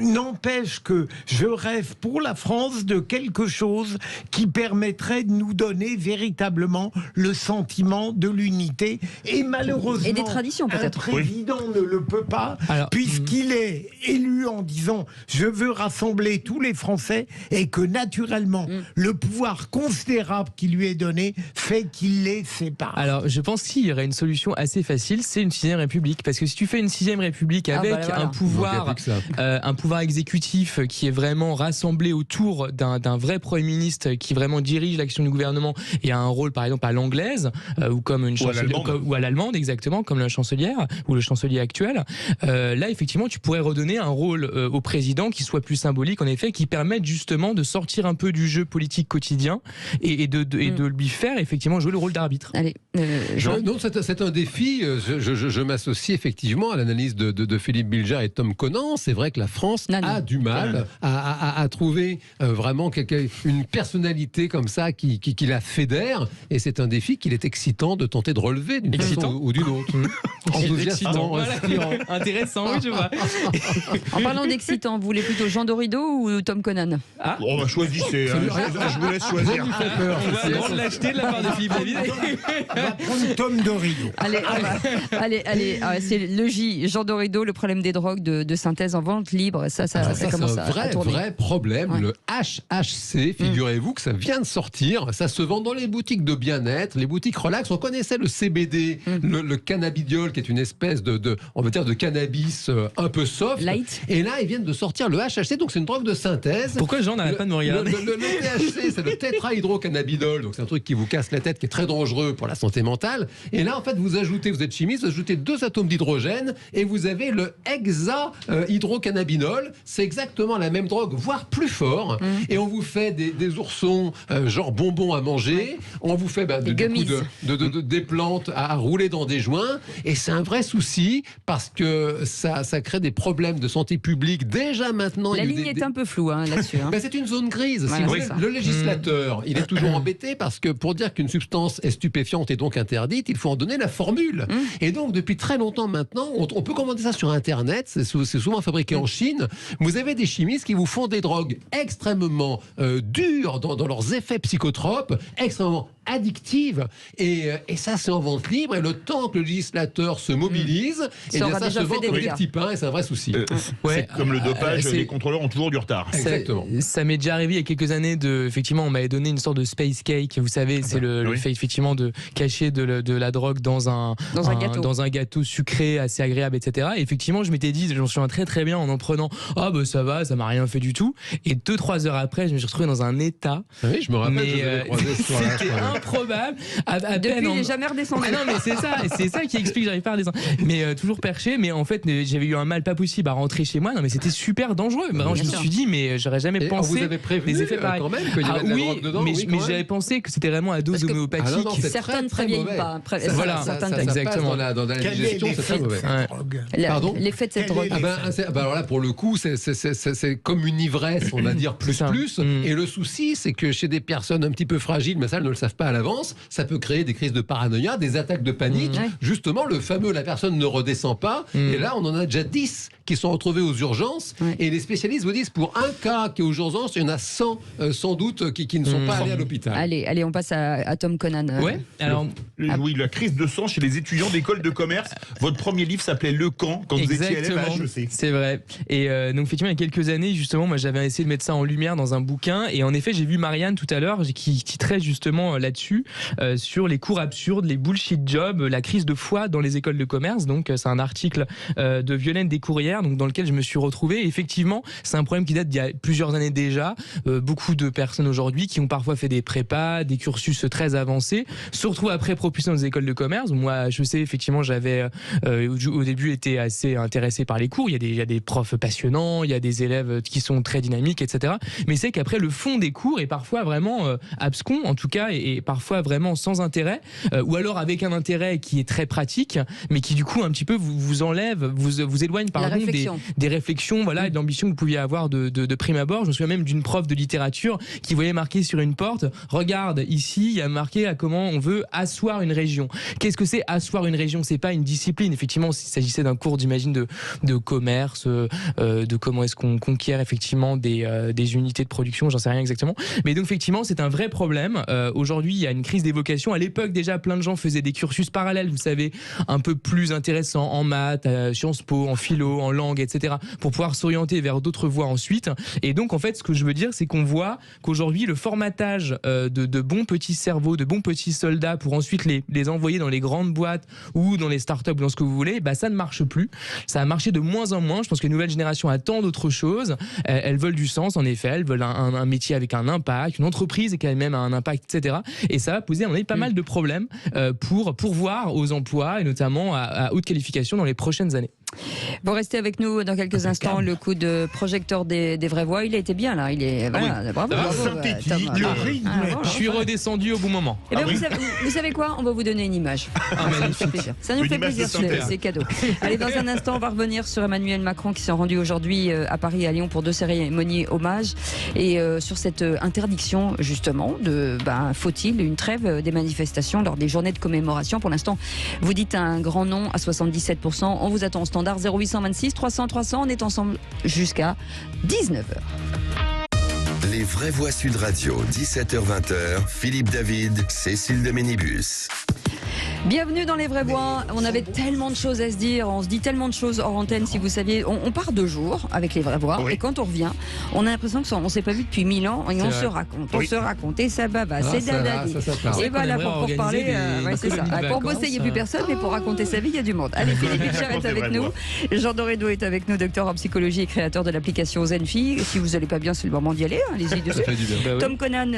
n'empêche que je rêve pour la France de quelque chose qui permettrait de nous donner véritablement le sentiment de l'unité. Et malheureusement, et des traditions peut-être. un président ne le peut pas. Puisqu'il est élu en disant je veux rassembler tous les Français et que naturellement le pouvoir considérable qui lui est donné fait qu'il les sépare. Alors je pense qu'il y aurait une solution assez facile, c'est une 6ème République, parce que si tu fais une 6ème République avec un pouvoir exécutif qui est vraiment rassemblé autour d'un vrai Premier ministre qui vraiment dirige l'action du gouvernement et a un rôle par exemple à l'anglaise ou comme une ou à l'allemande exactement comme la chancelière ou le chancelier actuel. Là, effectivement, tu pourrais redonner un rôle au président qui soit plus symbolique, en effet, qui permette justement de sortir un peu du jeu politique quotidien et de lui faire effectivement jouer le rôle d'arbitre. Allez, non, c'est un défi. Je m'associe effectivement à l'analyse de Philippe Bilger et Tom Conan. C'est vrai que la France a du mal à trouver vraiment une personnalité comme ça qui la fédère, et c'est un défi qu'il est excitant de tenter de relever d'une façon ou d'une autre. Enthousiasmant, inspirant. Intéressant, oui, je vois. En parlant d'excitant, vous voulez plutôt Jean Dorido ou Tom Conan? On va choisir, je vous laisse choisir. On va l'acheter de la part de Philippe David. On va prendre Tom Dorido. Allez, c'est le J, Jean Dorido, le problème des drogues de synthèse en vente libre. Ça commence à tourner. Vrai problème, le HHC, figurez-vous que ça vient de sortir. Ça se vend dans les boutiques de bien-être, les boutiques relax. On connaissait le CBD, le cannabidiol, qui est une espèce on va dire de cannabis un peu soft. Light. Et là, ils viennent de sortir le HHC, donc c'est une drogue de synthèse. Pourquoi Jean n'arrête pas de me regarder? Le THC, c'est le tétrahydrocannabidol, donc c'est un truc qui vous casse la tête, qui est très dangereux pour la santé mentale. Et là, en fait, vous êtes chimiste, vous ajoutez 2 atomes d'hydrogène et vous avez le hexahydrocannabinol. C'est exactement la même drogue, voire plus fort. Et on vous fait des oursons genre bonbons à manger. On vous fait des plantes à rouler dans des joints. Et c'est un vrai souci parce que ça crée des problèmes de santé publique déjà maintenant. La ligne est un peu floue là-dessus. C'est une zone grise. Voilà, le législateur, il est toujours embêté parce que pour dire qu'une substance est stupéfiante et donc interdite, il faut en donner la formule. Et donc depuis très longtemps maintenant, on peut commander ça sur Internet. C'est souvent fabriqué en Chine. Vous avez des chimistes qui vous font des drogues extrêmement dures dans leurs effets psychotropes, extrêmement addictives, et ça c'est en vente libre, et le temps que le législateur se mobilise, et bien ça se vend comme des petits pains, et c'est un vrai souci. C'est comme le dopage, les contrôleurs ont toujours du retard. Exactement. Ça m'est déjà arrivé il y a quelques années effectivement, on m'avait donné une sorte de space cake, vous savez, c'est le fait effectivement de cacher de la drogue dans un gâteau sucré assez agréable, etc. Et effectivement, je m'étais dit, j'en souviens très très bien en prenant, ça va, ça m'a rien fait du tout. Et 2-3 heures après, je me suis retrouvé dans un état. Oui, je me rappelle, c'était improbable. Depuis, il n'est jamais redescendu. Ah non, mais c'est ça qui explique que j'arrive pas à redescendre. Mais toujours perché, mais en fait, j'avais eu un mal pas possible à rentrer chez moi. Non, mais c'était super dangereux. Vraiment, je me suis dit, mais j'aurais jamais pensé. Vous avez prévenu des effets pareils. Quand même qu'il y avait de la drogue dedans. Mais j'avais pensé que c'était vraiment à dose homéopathique. Certains ne préviennent pas. Voilà, exactement. Dans la digestion, c'est très mauvais. Pardon. L'effet de cette drogue. Alors là, pour le coup, c'est comme une ivresse, on va dire plus. Et le souci, c'est que chez des personnes un petit peu fragiles, mais ça, elles ne le savent pas à l'avance, ça peut créer des crises de paranoïa, des attaques de panique. Justement, le fameux, la personne ne redescend pas. Et là, on en a déjà 10 qui sont retrouvés aux urgences. Et les spécialistes vous disent, pour un cas qui est aux urgences, il y en a 100 sans doute qui ne sont pas allés à l'hôpital. Allez, on passe à Tom Conan. Ouais. Alors, oui, la crise de sang chez les étudiants d'école de commerce. Votre premier livre s'appelait Le Camp, quand vous étiez élève à HEC. C'est vrai. Et donc, effectivement, il y a quelques années, justement, moi, j'avais essayé de mettre ça en lumière dans un bouquin. Et en effet, j'ai vu Marianne tout à l'heure qui titrait justement là-dessus, sur les cours absurdes, les bullshit jobs, la crise de foi dans les écoles de commerce. Donc, c'est un article de Violaine Descourrières, donc dans lequel je me suis retrouvé. Et effectivement, c'est un problème qui date d'il y a plusieurs années déjà. Beaucoup de personnes aujourd'hui qui ont parfois fait des prépas, des cursus très avancés, se retrouvent après propulsés dans les écoles de commerce. Moi, je sais, effectivement, j'avais au début été assez intéressé par les cours. Il y a des profs passionnants, il y a des élèves qui sont très dynamiques, etc. Mais c'est qu'après, le fond des cours est parfois vraiment abscon, en tout cas, et parfois vraiment sans intérêt, ou alors avec un intérêt qui est très pratique, mais qui du coup un petit peu vous enlève, vous éloigne des réflexions, voilà, et de l'ambition que vous pouviez avoir de prime abord. Je me souviens même d'une prof de littérature qui voyait marqué sur une porte, regarde ici, il y a marqué à comment on veut asseoir une région. Qu'est-ce que c'est asseoir une région? C'est pas une discipline. Effectivement, s'il s'agissait d'un cours, j'imagine, de commerce, de comment est-ce qu'on conquiert effectivement des unités de production, j'en sais rien exactement. Mais donc effectivement, c'est un vrai problème. Aujourd'hui, il y a une crise des vocations. À l'époque, déjà, plein de gens faisaient des cursus parallèles, vous savez, un peu plus intéressants en maths, Sciences Po, en philo, en langue, etc., pour pouvoir s'orienter vers d'autres voies ensuite. Et donc, en fait, ce que je veux dire, c'est qu'on voit qu'aujourd'hui, le formatage de bons petits cerveaux, de bons petits soldats pour ensuite les envoyer dans les grandes boîtes ou dans les startups ou dans ce que vous voulez, bah, ça ne marche plus. Ça a marché de moins en moins. Je pense que les nouvelles générations attendent autre chose. Elles veulent du sens, en effet. Elles veulent un métier avec un impact, une entreprise qui a même un impact, etc. Et ça va poser, à mon avis, pas mal de problèmes pour pourvoir aux emplois et notamment à haute qualification dans les prochaines années. Vous restez avec nous dans quelques instants. Le coup de projecteur des vraies voix, il a été bien là. Il est voilà, bravo. Synthétique, le rythme. Je suis redescendu au bon moment. Eh bien, vous savez quoi? On va vous donner une image. Ça nous fait plaisir. Ça nous fait plaisir, c'est cadeau. Allez, dans un instant, on va revenir sur Emmanuel Macron qui s'est rendu aujourd'hui à Paris et à Lyon pour 2 cérémonies hommages et sur cette interdiction justement de faut-il une trêve des manifestations lors des journées de commémoration. Pour l'instant, vous dites un grand non à 77%. On vous attend au standard 0826 300 300. On est ensemble jusqu'à 19h. Les vraies voix Sud Radio, 17h-20h, Philippe David, Cécile de Ménibus. Bienvenue dans les vraies voix. On avait tellement de choses à se dire, on se dit tellement de choses hors antenne, si vous saviez. On part 2 jours avec les vraies voix, et quand on revient, on a l'impression qu'on ne s'est pas vu depuis 1000 ans et on se raconte, et ça baba, c'est dadadi. Et voilà, pour parler, c'est ça. Pour bosser, il n'y a plus personne, mais pour raconter sa vie, il y a du monde. Allez, Philippe Hitcher est avec nous, Jean Dorédo est avec nous, docteur en psychologie et créateur de l'application Zenfi. Si vous n'allez pas bien, c'est le moment d'y aller, allez-y dessus. Tom Conan,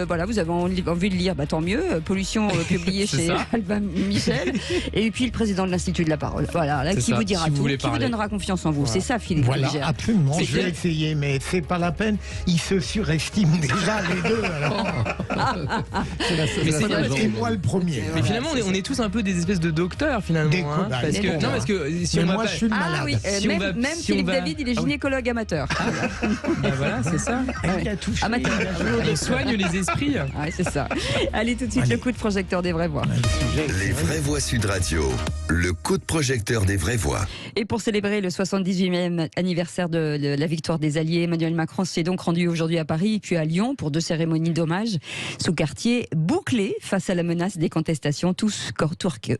voilà, vous avez envie de lire, tant mieux. Pollution, publié chez Albin Michel, et puis le président de l'Institut de la Parole. Voilà, là, qui vous dira tout, qui vous donnera confiance en vous. C'est ça, Philippe. Voilà, absolument. Je vais essayer, mais c'est pas la peine. Ils se surestiment déjà les deux. Et moi le premier. Mais finalement, on est tous un peu des espèces de docteurs finalement. Parce que si on moi, je suis le malade. Ah oui, même Philippe David, il est gynécologue amateur. Voilà, c'est ça. Il a touché. Amateur. Il soigne les esprits. C'est ça. Allez, tout de suite, le coup de projecteur des vraies voix. Les vraies voix Sud Radio, le coup de projecteur des vraies voix. Et pour célébrer le 78e anniversaire de la victoire des Alliés, Emmanuel Macron s'est donc rendu aujourd'hui à Paris puis à Lyon pour 2 cérémonies d'hommage sous quartier bouclé face à la menace des contestations. Tous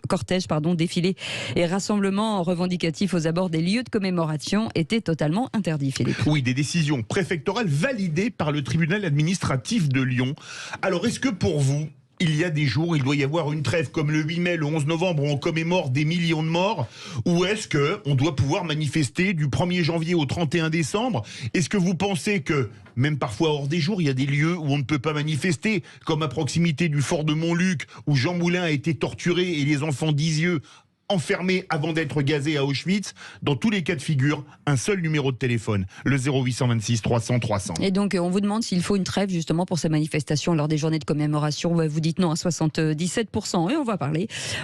cortèges, défilés et rassemblements revendicatifs aux abords des lieux de commémoration étaient totalement interdits, Philippe. Oui, des décisions préfectorales validées par le tribunal administratif de Lyon. Alors, est-ce que pour vous, il y a des jours, il doit y avoir une trêve comme le 8 mai, le 11 novembre, où on commémore des millions de morts? Ou est-ce qu'on doit pouvoir manifester du 1er janvier au 31 décembre? Est-ce que vous pensez que, même parfois hors des jours, il y a des lieux où on ne peut pas manifester, comme à proximité du fort de Montluc, où Jean Moulin a été torturé et les enfants d'Isieux enfermés avant d'être gazés à Auschwitz? Dans tous les cas de figure, un seul numéro de téléphone, le 0826 300 300. Et donc, on vous demande s'il faut une trêve justement pour ces manifestations lors des journées de commémoration. Vous dites non à 77%. Et on va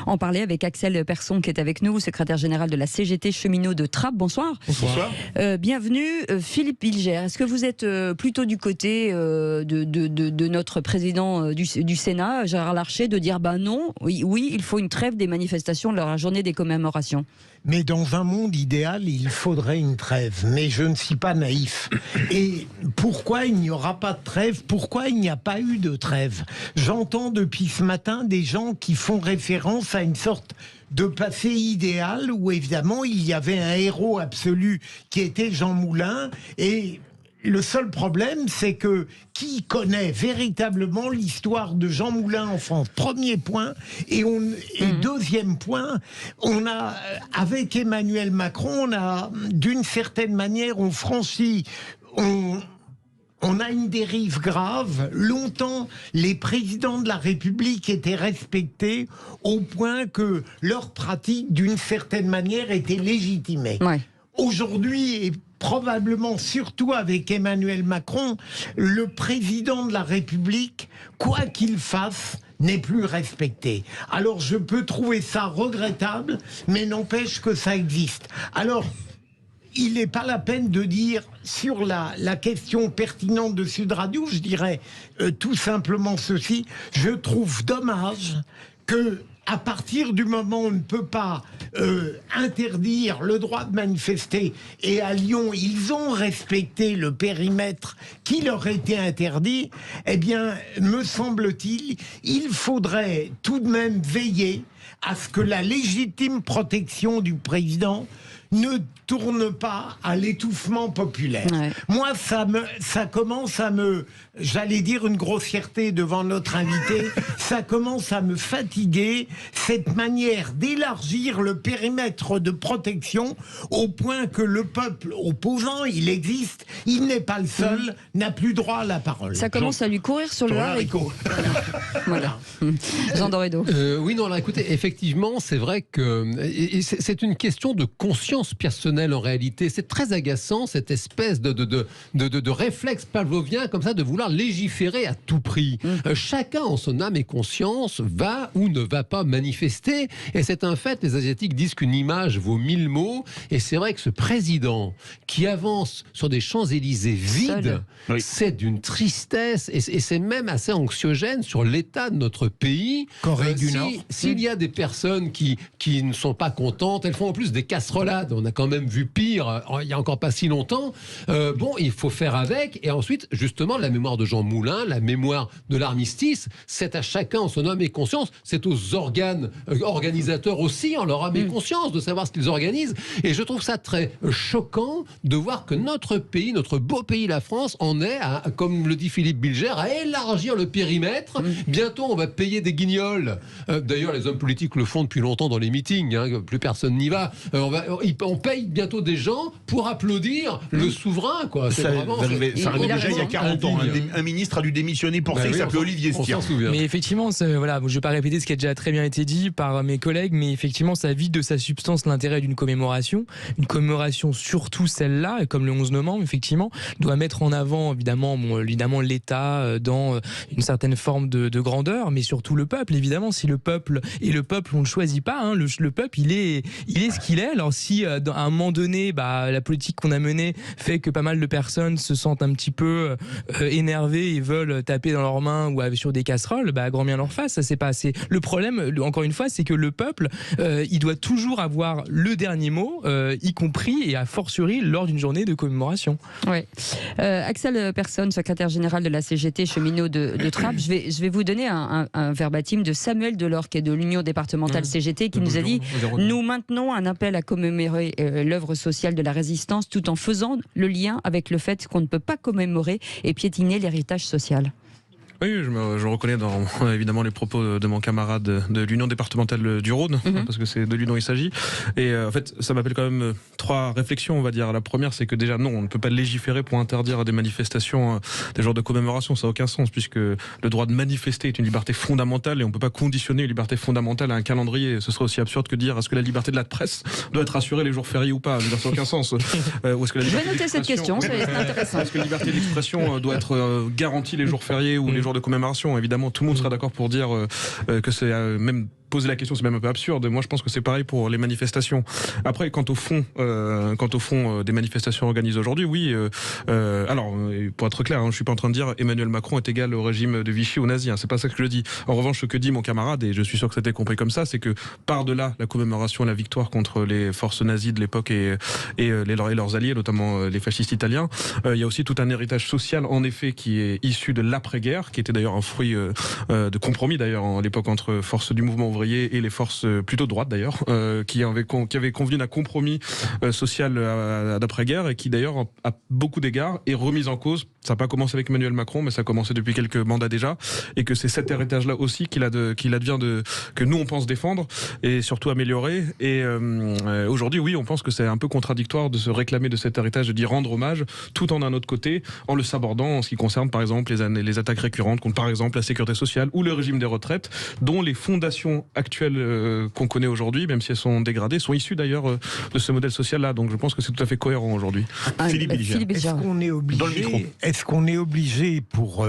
en parler avec Axel Persson qui est avec nous, secrétaire général de la CGT Cheminots de Trappes. Bonsoir. Bonsoir. Bienvenue. Philippe Bilger, est-ce que vous êtes plutôt du côté de notre président du Sénat, Gérard Larcher, de dire non, oui, il faut une trêve des manifestations lors de la journée des commémorations? Mais dans un monde idéal, il faudrait une trêve. Mais je ne suis pas naïf. Et pourquoi il n'y aura pas de trêve? Pourquoi il n'y a pas eu de trêve? J'entends depuis ce matin des gens qui font référence à une sorte de passé idéal où évidemment il y avait un héros absolu qui était Jean Moulin. Et le seul problème, c'est que qui connaît véritablement l'histoire de Jean Moulin en France? Premier point. Et deuxième point, on a, avec Emmanuel Macron, on a, d'une certaine manière, on a une dérive grave. Longtemps, les présidents de la République étaient respectés au point que leur pratique, d'une certaine manière, était légitimée. Ouais. Aujourd'hui, et probablement surtout avec Emmanuel Macron, le président de la République, quoi qu'il fasse, n'est plus respecté. Alors je peux trouver ça regrettable, mais n'empêche que ça existe. Alors, il n'est pas la peine de dire sur la question pertinente de Sud Radio, je dirais tout simplement ceci. Je trouve dommage que, à partir du moment où on ne peut pas interdire le droit de manifester, et à Lyon, ils ont respecté le périmètre qui leur était interdit, eh bien, me semble-t-il, il faudrait tout de même veiller à ce que la légitime protection du président ne tourne pas à l'étouffement populaire. Ouais. Moi, ça commence à j'allais dire une grossièreté devant notre invité, ça commence à me fatiguer, cette manière d'élargir le périmètre de protection au point que le peuple opposant, il existe, il n'est pas le seul, n'a plus droit à la parole. Ça commence à lui courir sur le haricot. Voilà. Jean Dorédo. Oui, non, alors écoutez, effectivement, c'est vrai que c'est une question de conscience personnelle en réalité. C'est très agaçant, cette espèce de réflexe pavlovien comme ça, de vouloir légiférer à tout prix. Chacun en son âme et conscience va ou ne va pas manifester, et c'est un fait. Les Asiatiques disent qu'une image vaut 1000 mots, et c'est vrai que ce président qui avance sur des Champs-Élysées vides, c'est d'une tristesse, et c'est même assez anxiogène sur l'état de notre pays. Corée du Nord. S'il y a des personnes qui ne sont pas contentes, elles font en plus des casserolades. On a quand même vu pire il n'y a encore pas si longtemps. Bon, il faut faire avec. Et ensuite, justement, la mémoire de Jean Moulin, la mémoire de l'armistice, c'est à chacun en son âme et conscience. C'est aux organes organisateurs aussi, en leur âme et conscience, de savoir ce qu'ils organisent. Et je trouve ça très choquant de voir que notre pays, notre beau pays, la France, en est, comme le dit Philippe Bilger, à élargir le périmètre. Bientôt, on va payer des guignols. D'ailleurs, les hommes politiques le font depuis longtemps dans les meetings. Plus personne n'y va. On paye bientôt des gens pour applaudir le souverain, quoi. Ça arrivait déjà il y a 40 ans. Un ministre a dû démissionner pour ça. Il s'appelait Olivier Stier. Mais effectivement, voilà, je ne vais pas répéter ce qui a déjà très bien été dit par mes collègues, mais effectivement, ça vide de sa substance l'intérêt d'une commémoration. Une commémoration, surtout celle-là, comme le 11 novembre, effectivement, doit mettre en avant, évidemment l'État dans une certaine forme de grandeur, mais surtout le peuple, évidemment. Si le peuple, on ne le choisit pas, le peuple, il est ce qu'il est. Alors si à un moment donné, la politique qu'on a menée fait que pas mal de personnes se sentent un petit peu énervées et veulent taper dans leurs mains ou sur des casseroles, grand bien leur face. Ça, c'est pas assez. Le problème, encore une fois, c'est que le peuple, il doit toujours avoir le dernier mot, y compris et a fortiori lors d'une journée de commémoration. Oui. Axel Persson, secrétaire général de la CGT Cheminots de Trappes, je vais vous donner un verbatim de Samuel Delors, qui est de l'Union départementale CGT, qui nous a dit « Nous maintenons un appel à commémorer l'œuvre sociale de la résistance tout en faisant le lien avec le fait qu'on ne peut pas commémorer et piétiner l'héritage social. » Oui, je reconnais dans évidemment les propos de mon camarade de l'Union départementale du Rhône, parce que c'est de lui dont il s'agit. Et en fait, ça m'appelle quand même 3 réflexions, on va dire. La première, c'est que déjà, non, on ne peut pas légiférer pour interdire des manifestations, des jours de commémoration, ça n'a aucun sens, puisque le droit de manifester est une liberté fondamentale et on ne peut pas conditionner une liberté fondamentale à un calendrier. Ce serait aussi absurde que de dire est-ce que la liberté de la presse doit être assurée les jours fériés ou pas. Ça n'a aucun sens. Ou est-ce que la je vais noter cette question, c'est intéressant. Est-ce que la liberté d'expression doit être garantie les jours fériés ou les jours de commémoration? Évidemment, tout le monde sera d'accord pour dire que c'est même poser la question, c'est même un peu absurde. Moi, je pense que c'est pareil pour les manifestations. Après, quant au fond des manifestations organisées aujourd'hui, oui. Alors, pour être clair, je suis pas en train de dire Emmanuel Macron est égal au régime de Vichy ou nazi. C'est pas ça que je dis. En revanche, ce que dit mon camarade, et je suis sûr que c'était compris comme ça, c'est que par-delà la commémoration et la victoire contre les forces nazies de l'époque et leurs alliés, notamment les fascistes italiens, il y a aussi tout un héritage social, en effet, qui est issu de l'après-guerre, qui était d'ailleurs un fruit de compromis d'ailleurs à l'époque entre forces du mouvement ouvrier et les forces plutôt droites d'ailleurs, qui avaient convenu d'un compromis social d'après-guerre et qui d'ailleurs à beaucoup d'égards est remise en cause. Ça n'a pas commencé avec Emmanuel Macron, mais ça a commencé depuis quelques mandats déjà, et que c'est cet héritage-là aussi qu'il advient que nous on pense défendre et surtout améliorer. Et aujourd'hui, oui, on pense que c'est un peu contradictoire de se réclamer de cet héritage, de d'y rendre hommage, tout en d'un autre côté, en le sabordant en ce qui concerne par exemple les attaques récurrentes contre par exemple la sécurité sociale ou le régime des retraites, dont les fondations actuelles qu'on connaît aujourd'hui, même si elles sont dégradées, sont issues d'ailleurs de ce modèle social-là. Donc je pense que c'est tout à fait cohérent aujourd'hui. Philippe est-ce qu'on est obligé pour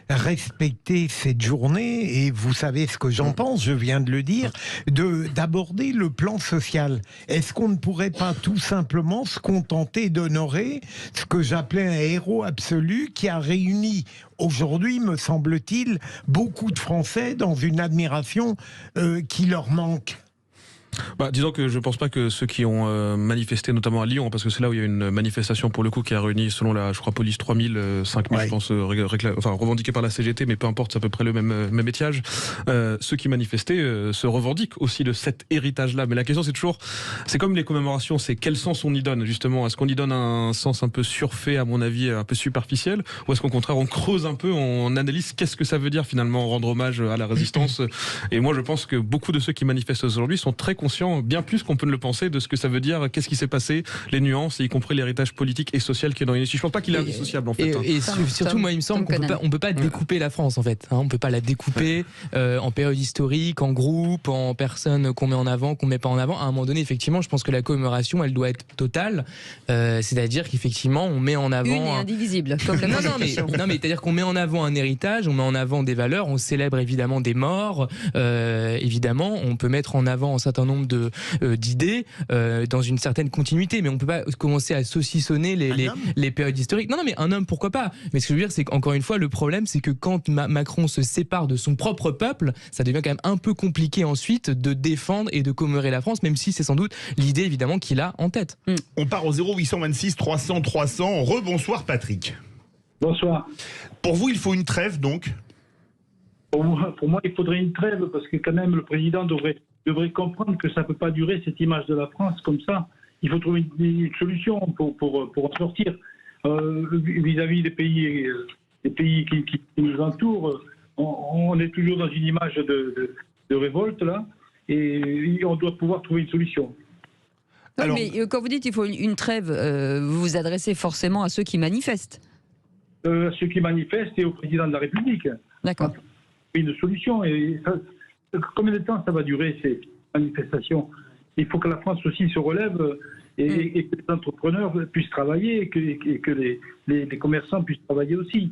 respecter cette journée, et vous savez ce que j'en pense, je viens de le dire, d'aborder le plan social? Est-ce qu'on ne pourrait pas tout simplement se contenter d'honorer ce que j'appelais un héros absolu qui a réuni aujourd'hui, me semble-t-il, beaucoup de Français dans une admiration qui leur manque? Disons que je ne pense pas que ceux qui ont manifesté, notamment à Lyon, parce que c'est là où il y a une manifestation pour le coup qui a réuni, selon la, je crois, police 3000, 5000, je pense, revendiqués par la CGT, mais peu importe, c'est à peu près le même étiage. Ceux qui manifestaient se revendiquent aussi de cet héritage-là. Mais la question, c'est toujours, c'est comme les commémorations, c'est quel sens on y donne, justement. Est-ce qu'on y donne un sens un peu surfait, à mon avis, un peu superficiel, ou est-ce qu'au contraire, on creuse un peu, on analyse qu'est-ce que ça veut dire finalement, rendre hommage à la résistance. Et moi, je pense que beaucoup de ceux qui manifestent aujourd'hui sont très conscient, bien plus qu'on peut le penser, de ce que ça veut dire, qu'est-ce qui s'est passé, les nuances, y compris l'héritage politique et social qui est dans une. Je pense pas qu'il est indissociable en fait. Et surtout, moi, il me semble qu'on peut pas découper la France en fait. On peut pas la découper en période historique, en groupe, en personnes qu'on met en avant, qu'on met pas en avant. À un moment donné, effectivement, je pense que la commémoration, elle doit être totale. C'est-à-dire qu'effectivement, on met en avant une et indivisible. Comme la non, mais c'est-à-dire qu'on met en avant un héritage, on met en avant des valeurs, on célèbre évidemment des morts. Évidemment, on peut mettre en avant un certain nombre d'idées dans une certaine continuité, mais on peut pas commencer à saucissonner les périodes historiques. Non, mais un homme, pourquoi pas? Mais ce que je veux dire, c'est qu'encore une fois, le problème, c'est que quand Macron se sépare de son propre peuple, ça devient quand même un peu compliqué ensuite de défendre et de commémorer la France, même si c'est sans doute l'idée évidemment qu'il a en tête. On part au 0826 300 300. Rebonsoir Patrick. Bonsoir. Pour vous, il faut une trêve donc? Pour moi, il faudrait une trêve, parce que quand même le président devrait comprendre que ça ne peut pas durer, cette image de la France comme ça. Il faut trouver une solution pour en sortir. Vis-à-vis des pays qui nous entourent, on est toujours dans une image de révolte là, et on doit pouvoir trouver une solution. Non, alors, mais quand vous dites qu'il faut une trêve, vous vous adressez forcément à ceux qui manifestent. À ceux qui manifestent et au président de la République. D'accord. Une solution. Et ça, combien de temps ça va durer ces manifestations? Il faut que la France aussi se relève et que les entrepreneurs puissent travailler et que les commerçants puissent travailler aussi.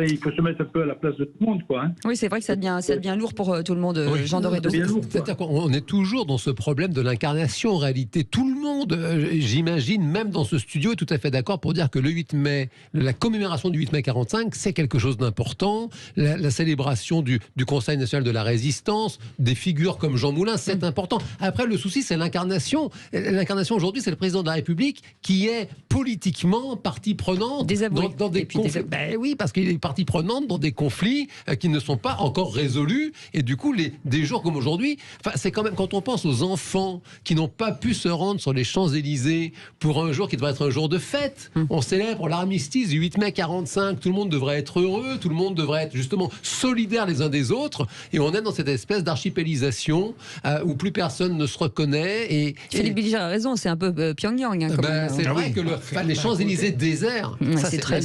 Il faut se mettre un peu à la place de tout le monde, quoi. Oui, c'est vrai que ça devient lourd pour tout le monde, Jean Dorédo. C'est-à-dire qu'on est toujours dans ce problème de l'incarnation. En réalité, tout le monde, j'imagine, même dans ce studio, est tout à fait d'accord pour dire que le 8 mai, la commémoration du 8 mai 45, c'est quelque chose d'important. La célébration du Conseil national de la résistance, des figures comme Jean Moulin, c'est important. Après, le souci, c'est l'incarnation. L'incarnation, aujourd'hui, c'est le président de la République qui est politiquement partie prenante dans des conflits. Ben oui, parce qu'il est partie prenante dans des conflits qui ne sont pas encore résolus. Et du coup, des jours comme aujourd'hui, c'est quand même, quand on pense aux enfants qui n'ont pas pu se rendre sur les Champs-Élysées pour un jour qui devrait être un jour de fête. On célèbre l'armistice du 8 mai 45. Tout le monde devrait être heureux, tout le monde devrait être justement solidaires les uns des autres. Et on est dans cette espèce d'archipélisation où plus personne ne se reconnaît. Philippe Bilger a raison, c'est un peu Pyongyang. C'est vrai que les Champs-Élysées déserts,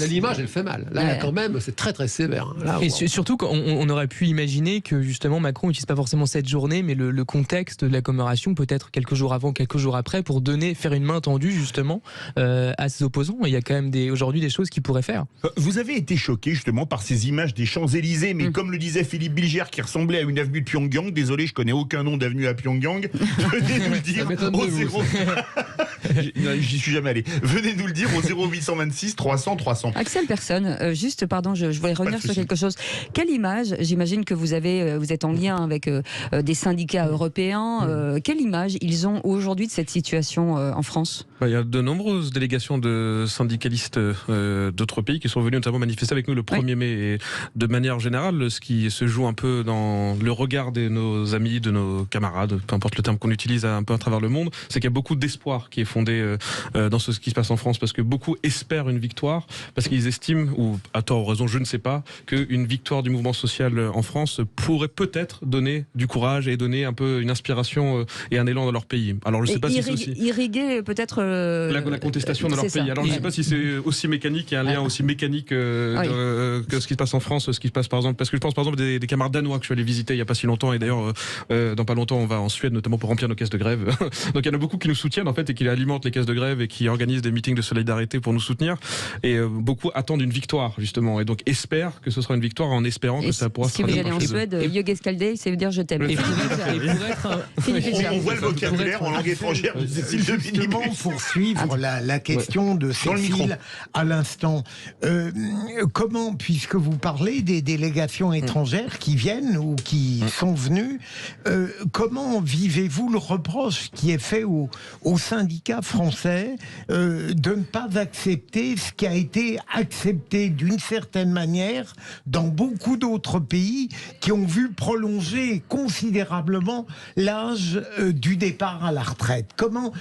l'image elle fait mal. Là quand même, c'est très très sévère. Là, et surtout qu'on aurait pu imaginer que justement Macron n'utilise pas forcément cette journée, mais le contexte de la commémoration peut-être quelques jours avant, quelques jours après, pour faire une main tendue justement à ses opposants. Il y a quand même aujourd'hui des choses qu'il pourrait faire. Vous avez été choqué justement par ces images des Champs-Élysées, mais comme le disait Philippe Bilger, qui ressemblait à une avenue de Pyongyang. Désolé, je connais aucun nom d'avenue à Pyongyang. Venez nous le dire au 0. J'y suis jamais allé. Venez nous le dire au 0826 300 300. Axel Persson, juste pardon, je voulais revenir sur quelque chose. Quelle image, j'imagine que vous êtes en lien avec des syndicats européens, quelle image ils ont aujourd'hui de cette situation en France? Il y a de nombreuses délégations de syndicalistes d'autres pays qui sont venus notamment manifester avec nous le 1er mai. Et de manière générale, ce qui se joue un peu dans le regard de nos amis, de nos camarades, peu importe le terme qu'on utilise un peu à travers le monde, c'est qu'il y a beaucoup d'espoir qui est fondé dans ce qui se passe en France, parce que beaucoup espèrent une victoire, parce qu'ils estiment, ou à tort ou raison, je ne sais pas, qu'une victoire du mouvement social en France pourrait peut-être donner du courage et donner un peu une inspiration et un élan dans leur pays. Alors je ne sais pas si c'est aussi... irriguer peut-être... La contestation dans leur pays. Alors je ne sais pas si c'est aussi mécanique, il y a un lien aussi mécanique que ce qui se passe en France, ce qui se passe par exemple, parce que je pense par exemple des camarades danois que je suis allé visiter il n'y a pas si longtemps, et d'ailleurs dans pas longtemps on va en Suède notamment pour remplir nos caisses de grève. Donc il y en a beaucoup qui nous soutiennent en fait et qui alimentent les caisses de grève et qui organisent des meetings de solidarité pour nous soutenir, et beaucoup attendent une victoire justement, et donc espèrent que ce sera une victoire en espérant que ça pourra se traduire. Si vous allez en Suède, Jögeskaldé, ça veut dire je t'aime. On voit le vocabulaire en langue étrangère de Cécile de Ménibus. Pour suivre la question de Cécile à l'instant, comment, puisque vous parlez des délégations étrangères qui viennent ou qui sont venues, comment vivez-vous le reproche qui est fait aux syndicats français de ne pas accepter ce qui a été accepté d'une certaine manière dans beaucoup d'autres pays qui ont vu prolonger considérablement l'âge du départ à la retraite? Comment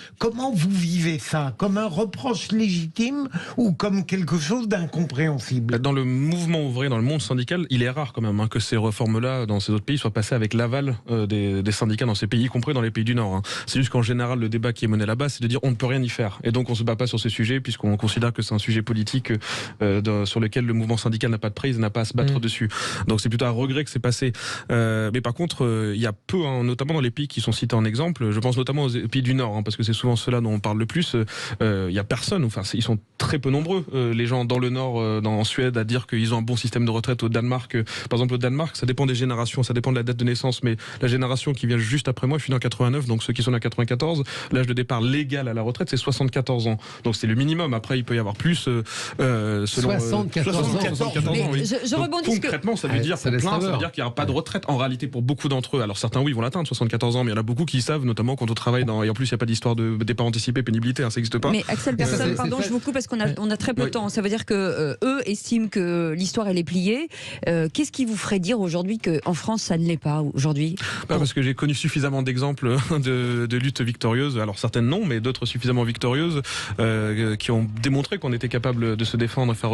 vous vivez ça? Comme un reproche légitime ou comme quelque chose d'incompréhensible? Dans le mouvement ouvrier, dans le monde syndical, il est rare quand même que ces réformes-là dans ces autres pays soient passées avec l'aval des syndicats dans ces pays, y compris dans les pays du Nord. C'est juste qu'en général, le débat qui est mené là-bas, c'est de dire on ne peut rien y faire. Et donc on ne se bat pas sur ces sujets puisqu'on considère que c'est un sujet politique sur lequel le mouvement syndical n'a pas de prise, n'a pas à se battre dessus. Donc c'est plutôt un regret que c'est passé. Mais par contre, il y a peu, notamment dans les pays qui sont cités en exemple, je pense notamment aux pays du Nord, parce que c'est souvent ceux-là dont on parle le plus, il n'y a personne, enfin ils sont très peu nombreux, les gens dans le Nord, en Suède, à dire qu'ils ont un bon système de retraite. Au Danemark, par exemple au Danemark, ça dépend des générations, ça dépend de la date de naissance, mais la génération qui vient juste après moi, je suis né en 89, donc ceux qui sont nés en 94, l'âge de départ légal à la retraite, c'est 74 ans. Donc c'est le minimum. Après, il peut y avoir plus selon 74 ans. Oui. Je rebondis concrètement, ça veut dire ça veut dire qu'il n'y aura pas de retraite en réalité pour beaucoup d'entre eux. Alors certains oui vont l'atteindre 74 ans, mais il y en a beaucoup qui savent, notamment quand on travaille et en plus il n'y a pas d'histoire de départ anticipé, pénibilité, ça n'existe pas. Mais Axel Persson, pardon, je vous coupe parce qu'on a très peu de temps. Ça veut dire que eux estiment que l'histoire elle est pliée. Qu'est-ce qui vous ferait dire aujourd'hui qu'en France ça ne l'est pas aujourd'hui? Parce que j'ai connu suffisamment d'exemples de luttes victorieuses. Alors certaines non, mais d'autres suffisamment victorieuses qui ont démontré qu'on était capable de se défendre, de faire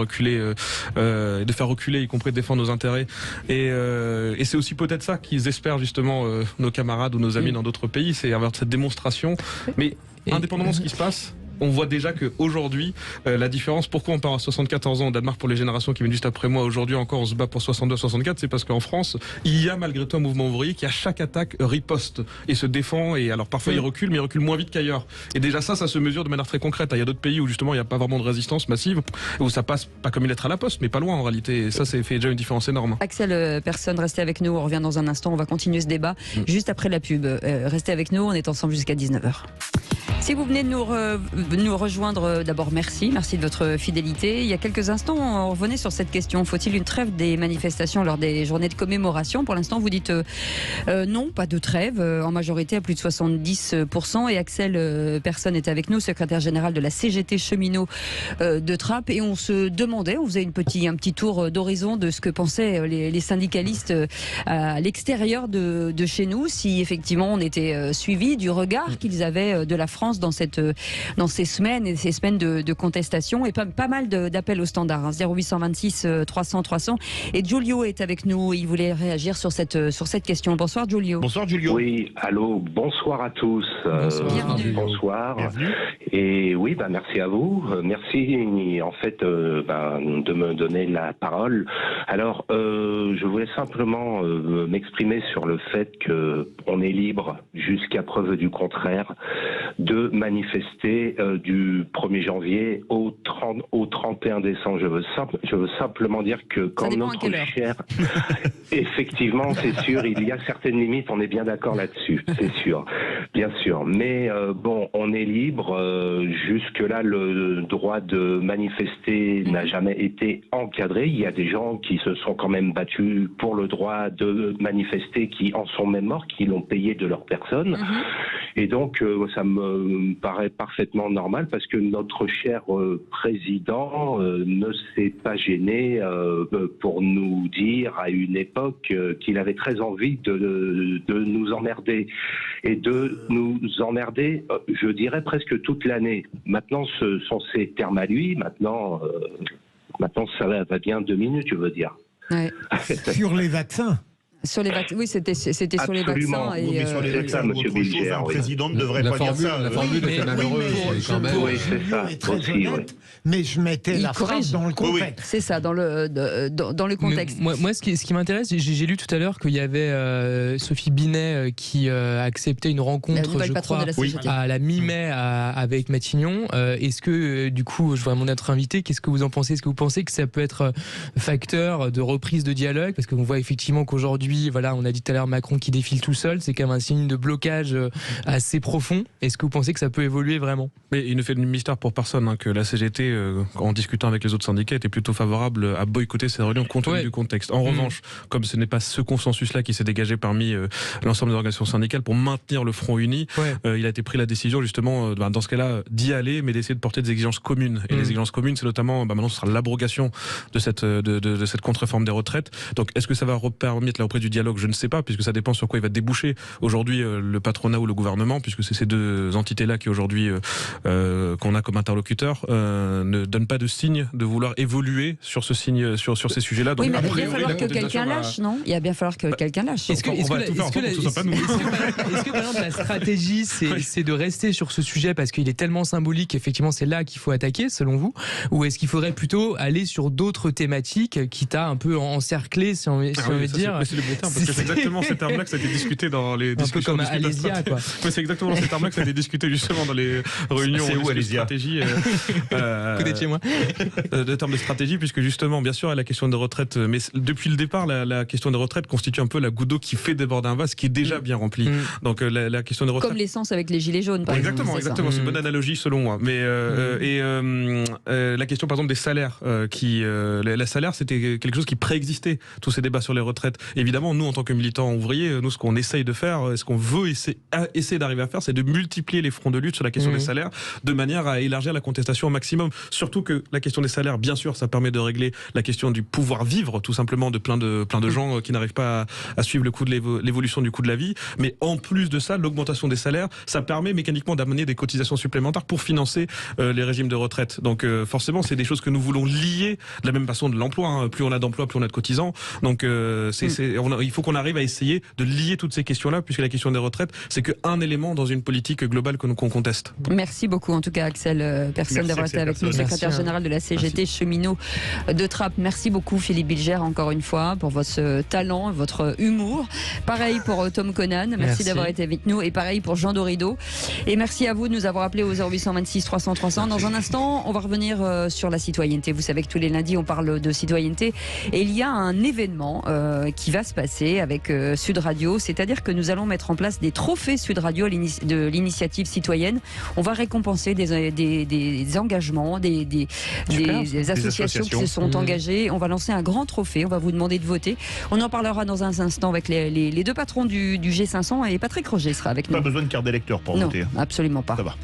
reculer, y compris de défendre nos intérêts. Et c'est aussi peut-être ça qu'ils espèrent justement nos camarades ou nos amis dans d'autres pays, c'est avoir cette démonstration. Mais indépendamment de ce qui se passe, on voit déjà qu'aujourd'hui, la différence, pourquoi on part à 74 ans au Danemark pour les générations qui viennent juste après moi, aujourd'hui encore on se bat pour 62-64, c'est parce qu'en France, il y a malgré tout un mouvement ouvrier qui à chaque attaque riposte et se défend, et alors parfois il recule, mais il recule moins vite qu'ailleurs. Et déjà ça se mesure de manière très concrète. Il y a d'autres pays où justement il n'y a pas vraiment de résistance massive, où ça passe pas comme une lettre à la poste, mais pas loin en réalité, et ça fait déjà une différence énorme. Axel Persson, restez avec nous, on revient dans un instant, on va continuer ce débat juste après la pub. Restez avec nous, on est ensemble jusqu'à 19h. Si vous venez de nous rejoindre, d'abord merci de votre fidélité. Il y a quelques instants, on revenait sur cette question. Faut-il une trêve des manifestations lors des journées de commémoration? Pour l'instant, vous dites non, pas de trêve, en majorité à plus de 70%. Et Axel Persson est avec nous, secrétaire général de la CGT cheminot de Trappes. Et on se demandait, on faisait un petit tour d'horizon de ce que pensaient les syndicalistes à l'extérieur de chez nous, si effectivement on était suivi du regard qu'ils avaient de la France dans ces semaines et ces semaines de contestation, et pas mal d'appels au standard, 0826 300 300. Et Giulio est avec nous, il voulait réagir sur cette question. Bonsoir Giulio. Bonsoir Giulio. Oui, allô, bonsoir à tous. Bonsoir. Bienvenue. Et oui, merci à vous. Merci en fait de me donner la parole. Alors, je voulais simplement m'exprimer sur le fait qu'on est libre, jusqu'à preuve du contraire, de manifester du 1er janvier au 31 décembre. Je veux simplement dire que quand notre chair... Effectivement, c'est sûr, il y a certaines limites, on est bien d'accord là-dessus, c'est sûr, bien sûr. Mais on est libre. Jusque-là, le droit de manifester n'a jamais été encadré. Il y a des gens qui se sont quand même battus pour le droit de manifester, qui en sont même morts, qui l'ont payé de leur personne. Et donc, ça me paraît parfaitement normal, parce que notre cher président ne s'est pas gêné pour nous dire à une époque qu'il avait très envie de nous emmerder. Et de nous emmerder, je dirais presque toute l'année. Maintenant, ce sont ses termes à lui. Maintenant ça va bien 2 minutes, je veux dire. Ouais. Sur les vaccins. Oui, c'était sur les vaccins. Et mais sur les vaccins, monsieur Bilger, un président ne devrait pas dire ça. La formule était malheureuse. Oui, c'est ça. Aussi, mais je mettais la phrase dans le contexte. C'est ça, dans le contexte. Moi, ce qui m'intéresse, j'ai lu tout à l'heure qu'il y avait Sophie Binet qui acceptait une rencontre, je crois, à la mi-mai avec Matignon. Est-ce que, du coup, je vois mon autre invité, qu'est-ce que vous en pensez? Est-ce que vous pensez que ça peut être facteur de reprise de dialogue? Parce qu'on voit effectivement qu'aujourd'hui, voilà, on a dit tout à l'heure Macron qui défile tout seul, c'est quand même un signe de blocage assez profond. Est-ce que vous pensez que ça peut évoluer vraiment? Mais il ne fait de mystère pour personne que la CGT, en discutant avec les autres syndicats, était plutôt favorable à boycotter ces réunions compte tenu du contexte. En revanche, comme ce n'est pas ce consensus-là qui s'est dégagé parmi l'ensemble des organisations syndicales pour maintenir le front uni, il a été pris la décision justement, dans ce cas-là, d'y aller, mais d'essayer de porter des exigences communes. Et les exigences communes, c'est notamment, maintenant ce sera l'abrogation de cette contre-réforme des retraites. Donc est-ce que ça va permettre la reprise du dialogue? Je ne sais pas, puisque ça dépend sur quoi il va déboucher aujourd'hui le patronat ou le gouvernement, puisque c'est ces deux entités-là qui aujourd'hui qu'on a comme interlocuteurs ne donnent pas de signe de vouloir évoluer sur ces sujets-là. Donc, oui, mais il va bien falloir que quelqu'un lâche, non? Il va bien falloir que quelqu'un lâche. Est-ce que par exemple la stratégie c'est de rester sur ce sujet parce qu'il est tellement symbolique, effectivement c'est là qu'il faut attaquer selon vous, ou est-ce qu'il faudrait plutôt aller sur d'autres thématiques qui t'a un peu encerclé, si on veut dire? C'est le bon terme, parce que c'est exactement ces termes-là que ça a été discuté dans les discussions. Un peu comme Alésia, quoi. C'est exactement ces termes-là que ça a été discuté justement dans les réunions de stratégie. Côté de chez moi. De termes de stratégie, puisque justement, bien sûr, la question des retraites, mais depuis le départ, la question des retraites constitue un peu la goutte d'eau qui fait déborder un vase qui est déjà bien rempli. Donc la question des retraites. Comme l'essence avec les gilets jaunes, par exemple. Exactement, c'est une bonne analogie selon moi. Mais la question, par exemple, des salaires, les salaires, c'était quelque chose qui préexistait tous ces débats sur les retraites. Évidemment, nous, en tant que militants ouvriers, nous, ce qu'on essaye de faire, ce qu'on veut essayer d'arriver à faire, c'est de multiplier les fronts de lutte sur la question des salaires, de manière à élargir la contestation au maximum. Surtout que la question des salaires, bien sûr, ça permet de régler la question du pouvoir vivre, tout simplement, de plein de gens qui n'arrivent pas à suivre le coût de l'évolution du coût de la vie. Mais en plus de ça, l'augmentation des salaires, ça permet mécaniquement d'amener des cotisations supplémentaires pour financer les régimes de retraite. Donc forcément, c'est des choses que nous voulons lier de la même façon de l'emploi. Plus on a d'emplois, plus on a de cotisants. Donc il faut qu'on arrive à essayer de lier toutes ces questions-là, puisque la question des retraites, c'est qu'un élément dans une politique globale qu'on conteste. Merci beaucoup, en tout cas, Axel Persson, d'avoir été avec nous, secrétaire général de la CGT cheminot de Trappes. Merci beaucoup, Philippe Bilger, encore une fois, pour votre talent, votre humour. Pareil pour Tom Conan, merci d'avoir été avec nous, et pareil pour Jean Dorido. Et merci à vous de nous avoir appelés au 0826 300 300. Dans un instant, on va revenir sur la citoyenneté. Vous savez que tous les lundis, on parle de citoyenneté, et il y a un événement qui va se se passer avec Sud Radio, c'est-à-dire que nous allons mettre en place des trophées Sud Radio de l'initiative citoyenne. On va récompenser des engagements, des associations qui se sont engagées. On va lancer un grand trophée, on va vous demander de voter. On en parlera dans un instant avec les deux patrons du G500 et Patrick Roger sera avec nous. Pas besoin de carte d'électeur pour voter. Non, absolument pas. Ça va.